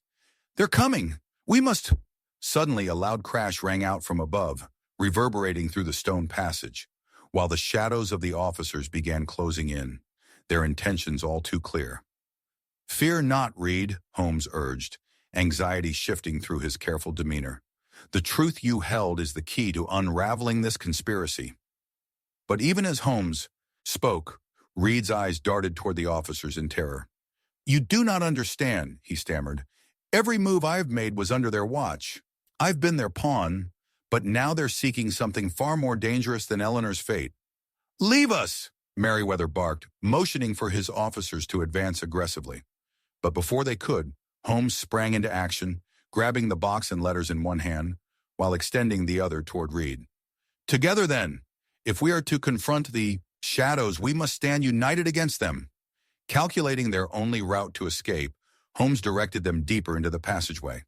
They're coming! We must... Suddenly, a loud crash rang out from above, reverberating through the stone passage, while the shadows of the officers began closing in, their intentions all too clear. Fear not, Reed, Holmes urged, anxiety shifting through his careful demeanor. The truth you held is the key to unraveling this conspiracy. But even as Holmes spoke, Reed's eyes darted toward the officers in terror. You do not understand, he stammered. Every move I've made was under their watch. I've been their pawn, but now they're seeking something far more dangerous than Eleanor's fate. Leave us, Merriweather barked, motioning for his officers to advance aggressively. But before they could, Holmes sprang into action, grabbing the box and letters in one hand, while extending the other toward Reed. Together then, if we are to confront the shadows, we must stand united against them. Calculating their only route to escape, Holmes directed them deeper into the passageway.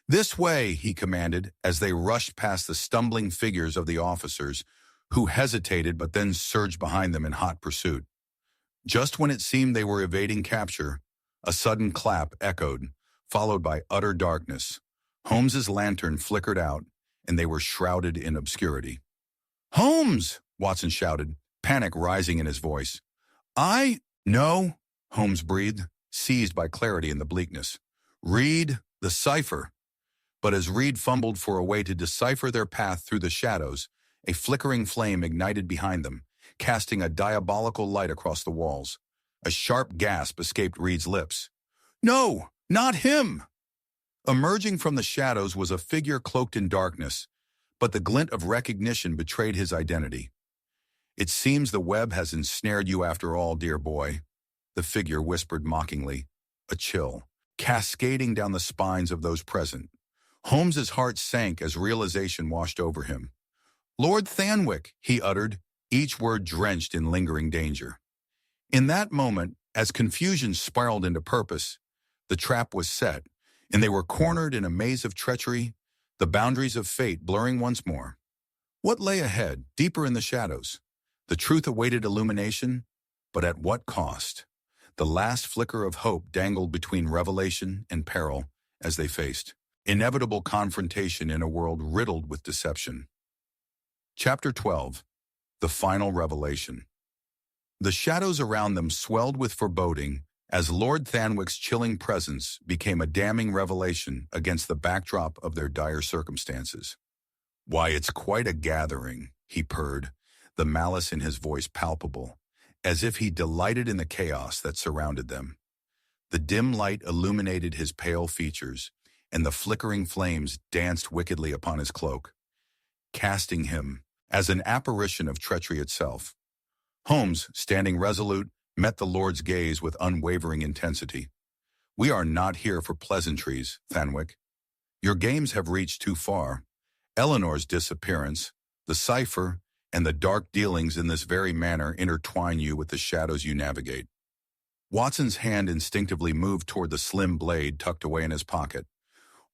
This way, he commanded, as they rushed past the stumbling figures of the officers, who hesitated but then surged behind them in hot pursuit. Just when it seemed they were evading capture, a sudden clap echoed, followed by utter darkness. Holmes's lantern flickered out, and they were shrouded in obscurity. Holmes! Watson shouted, panic rising in his voice. No, Holmes breathed, seized by clarity in the bleakness. Read the cipher. But as Reed fumbled for a way to decipher their path through the shadows, a flickering flame ignited behind them, casting a diabolical light across the walls. A sharp gasp escaped Reed's lips. No, not him! Emerging from the shadows was a figure cloaked in darkness, but the glint of recognition betrayed his identity. It seems the web has ensnared you after all, dear boy, the figure whispered mockingly, a chill, cascading down the spines of those present. Holmes's heart sank as realization washed over him. Lord Thanwick, he uttered, each word drenched in lingering danger. In that moment, as confusion spiraled into purpose, the trap was set, and they were cornered in a maze of treachery, the boundaries of fate blurring once more. What lay ahead, deeper in the shadows? The truth awaited illumination, but at what cost? The last flicker of hope dangled between revelation and peril as they faced inevitable confrontation in a world riddled with deception. Chapter 12. The Final Revelation. The shadows around them swelled with foreboding as Lord Thanwick's chilling presence became a damning revelation against the backdrop of their dire circumstances. Why, it's quite a gathering, he purred, the malice in his voice palpable, as if he delighted in the chaos that surrounded them. The dim light illuminated his pale features, and the flickering flames danced wickedly upon his cloak, casting him as an apparition of treachery itself. Holmes, standing resolute, met the Lord's gaze with unwavering intensity. We are not here for pleasantries, Thanwick. Your games have reached too far. Eleanor's disappearance, the cipher, and the dark dealings in this very manner intertwine you with the shadows you navigate. Watson's hand instinctively moved toward the slim blade tucked away in his pocket.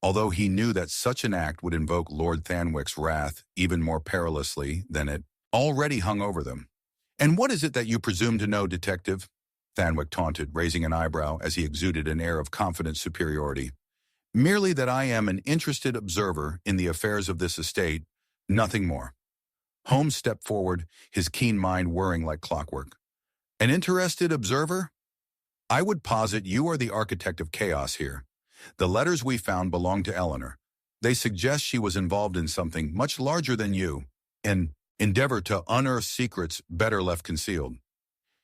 although he knew that such an act would invoke Lord Thanwick's wrath even more perilously than it already hung over them. "And what is it that you presume to know, detective?" Thanwick taunted, raising an eyebrow as he exuded an air of confident superiority. "Merely that I am an interested observer in the affairs of this estate, nothing more." Holmes stepped forward, his keen mind whirring like clockwork. "An interested observer? I would posit you are the architect of chaos here. The letters we found belong to Eleanor. They suggest she was involved in something much larger than you, an endeavor to unearth secrets better left concealed."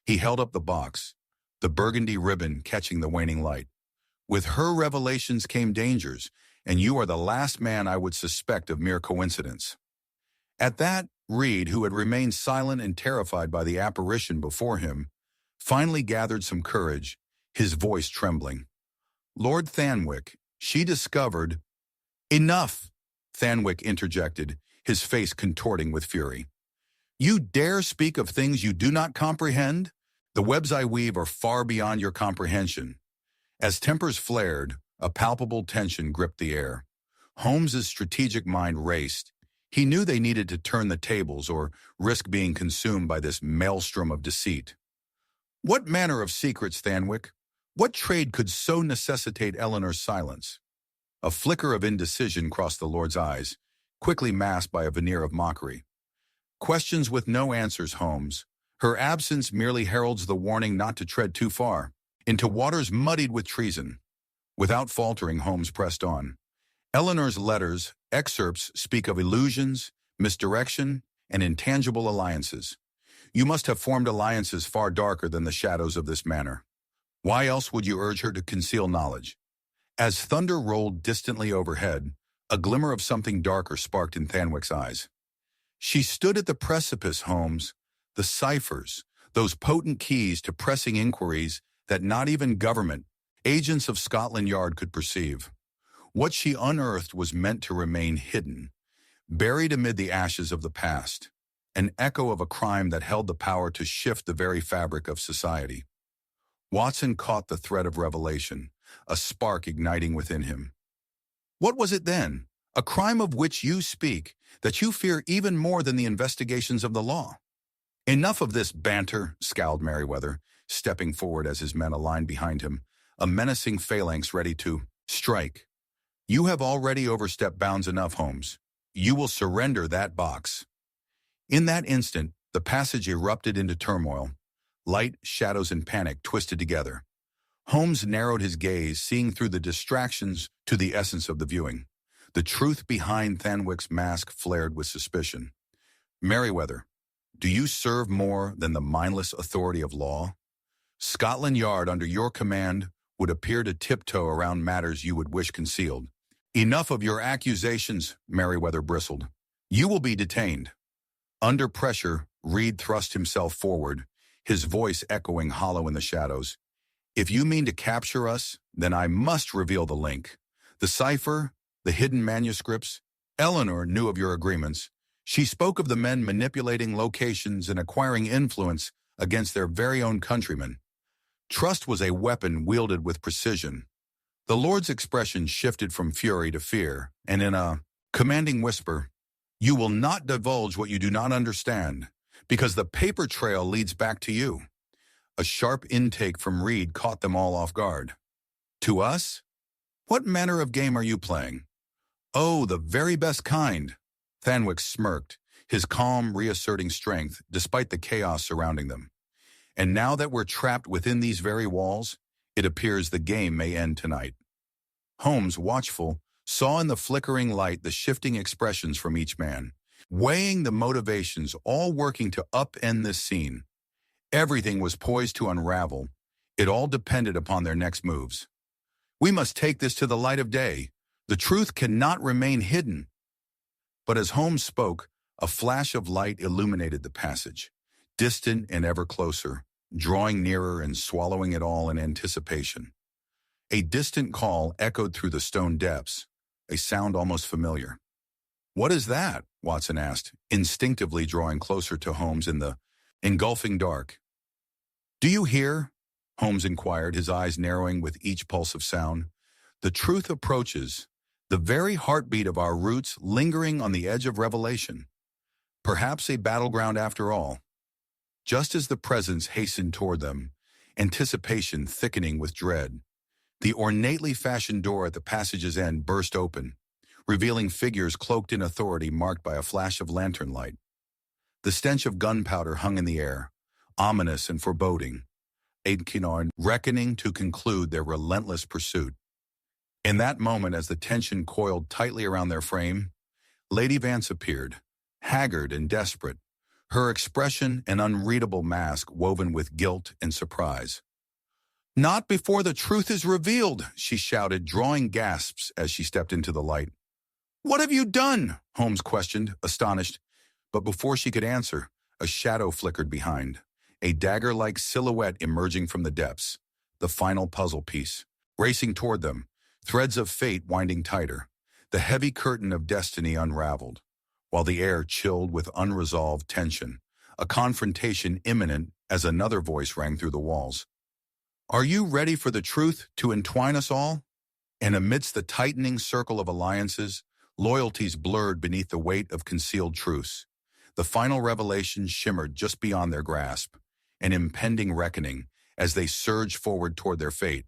He held up the box, the burgundy ribbon catching the waning light. "With her revelations came dangers, and you are the last man I would suspect of mere coincidence." At that, Reed, who had remained silent and terrified by the apparition before him, finally gathered some courage, his voice trembling. "Lord Thanwick, she discovered—" "Enough!" Thanwick interjected, his face contorting with fury. "You dare speak of things you do not comprehend? The webs I weave are far beyond your comprehension." As tempers flared, a palpable tension gripped the air. Holmes's strategic mind raced. He knew they needed to turn the tables or risk being consumed by this maelstrom of deceit. "What manner of secrets, Thanwick? What trade could so necessitate Eleanor's silence?" A flicker of indecision crossed the Lord's eyes, quickly masked by a veneer of mockery. "Questions with no answers, Holmes. Her absence merely heralds the warning not to tread too far into waters muddied with treason." Without faltering, Holmes pressed on. "Eleanor's letters, excerpts speak of illusions, misdirection, and intangible alliances. You must have formed alliances far darker than the shadows of this manor. Why else would you urge her to conceal knowledge?" As thunder rolled distantly overhead, a glimmer of something darker sparked in Thanwick's eyes. "She stood at the precipice, Holmes. The ciphers, those potent keys to pressing inquiries that not even government, agents of Scotland Yard could perceive. What she unearthed was meant to remain hidden, buried amid the ashes of the past, an echo of a crime that held the power to shift the very fabric of society." Watson caught the thread of revelation, a spark igniting within him. "What was it then? A crime of which you speak, that you fear even more than the investigations of the law?" "Enough of this banter," scowled Merriweather, stepping forward as his men aligned behind him, a menacing phalanx ready to strike. "You have already overstepped bounds enough, Holmes. You will surrender that box." In that instant, the passage erupted into turmoil. Light, shadows, and panic twisted together. Holmes narrowed his gaze, seeing through the distractions to the essence of the viewing. The truth behind Thanwick's mask flared with suspicion. "Merriweather, do you serve more than the mindless authority of law? Scotland Yard, under your command, would appear to tiptoe around matters you would wish concealed." "Enough of your accusations," Merriweather bristled. "You will be detained." Under pressure, Reed thrust himself forward, his voice echoing hollow in the shadows. "If you mean to capture us, then I must reveal the link. The cipher, the hidden manuscripts. Eleanor knew of your agreements. She spoke of the men manipulating locations and acquiring influence against their very own countrymen. Trust was a weapon wielded with precision." The Lord's expression shifted from fury to fear, and in a commanding whisper, "You will not divulge what you do not understand, because the paper trail leads back to you." A sharp intake from Reed caught them all off guard. "To us? What manner of game are you playing?" "Oh, the very best kind." Thanwick smirked, his calm reasserting strength despite the chaos surrounding them. "And now that we're trapped within these very walls, it appears the game may end tonight." Holmes, watchful, saw in the flickering light the shifting expressions from each man, weighing the motivations, all working to upend this scene. Everything was poised to unravel. It all depended upon their next moves. "We must take this to the light of day. The truth cannot remain hidden." But as Holmes spoke, a flash of light illuminated the passage, distant and ever closer, drawing nearer and swallowing it all in anticipation. A distant call echoed through the stone depths, a sound almost familiar. "What is that?" Watson asked, instinctively drawing closer to Holmes in the engulfing dark. "Do you hear?" Holmes inquired, his eyes narrowing with each pulse of sound. "The truth approaches. The very heartbeat of our roots lingering on the edge of revelation. Perhaps a battleground after all. Just as the presence hastened toward them, anticipation thickening with dread, the ornately fashioned door at the passage's end burst open, revealing figures cloaked in authority marked by a flash of lantern light. The stench of gunpowder hung in the air, ominous and foreboding, Aidkinar reckoning to conclude their relentless pursuit. In that moment, as the tension coiled tightly around their frame, Lady Vance appeared, haggard and desperate, her expression an unreadable mask woven with guilt and surprise. "Not before the truth is revealed," she shouted, drawing gasps as she stepped into the light. "What have you done?" Holmes questioned, astonished. But before she could answer, a shadow flickered behind, a dagger-like silhouette emerging from the depths, the final puzzle piece. Racing toward them, threads of fate winding tighter, the heavy curtain of destiny unraveled, while the air chilled with unresolved tension, a confrontation imminent as another voice rang through the walls. "Are you ready for the truth to entwine us all?" And amidst the tightening circle of alliances, loyalties blurred beneath the weight of concealed truce. The final revelation shimmered just beyond their grasp, an impending reckoning as they surged forward toward their fate.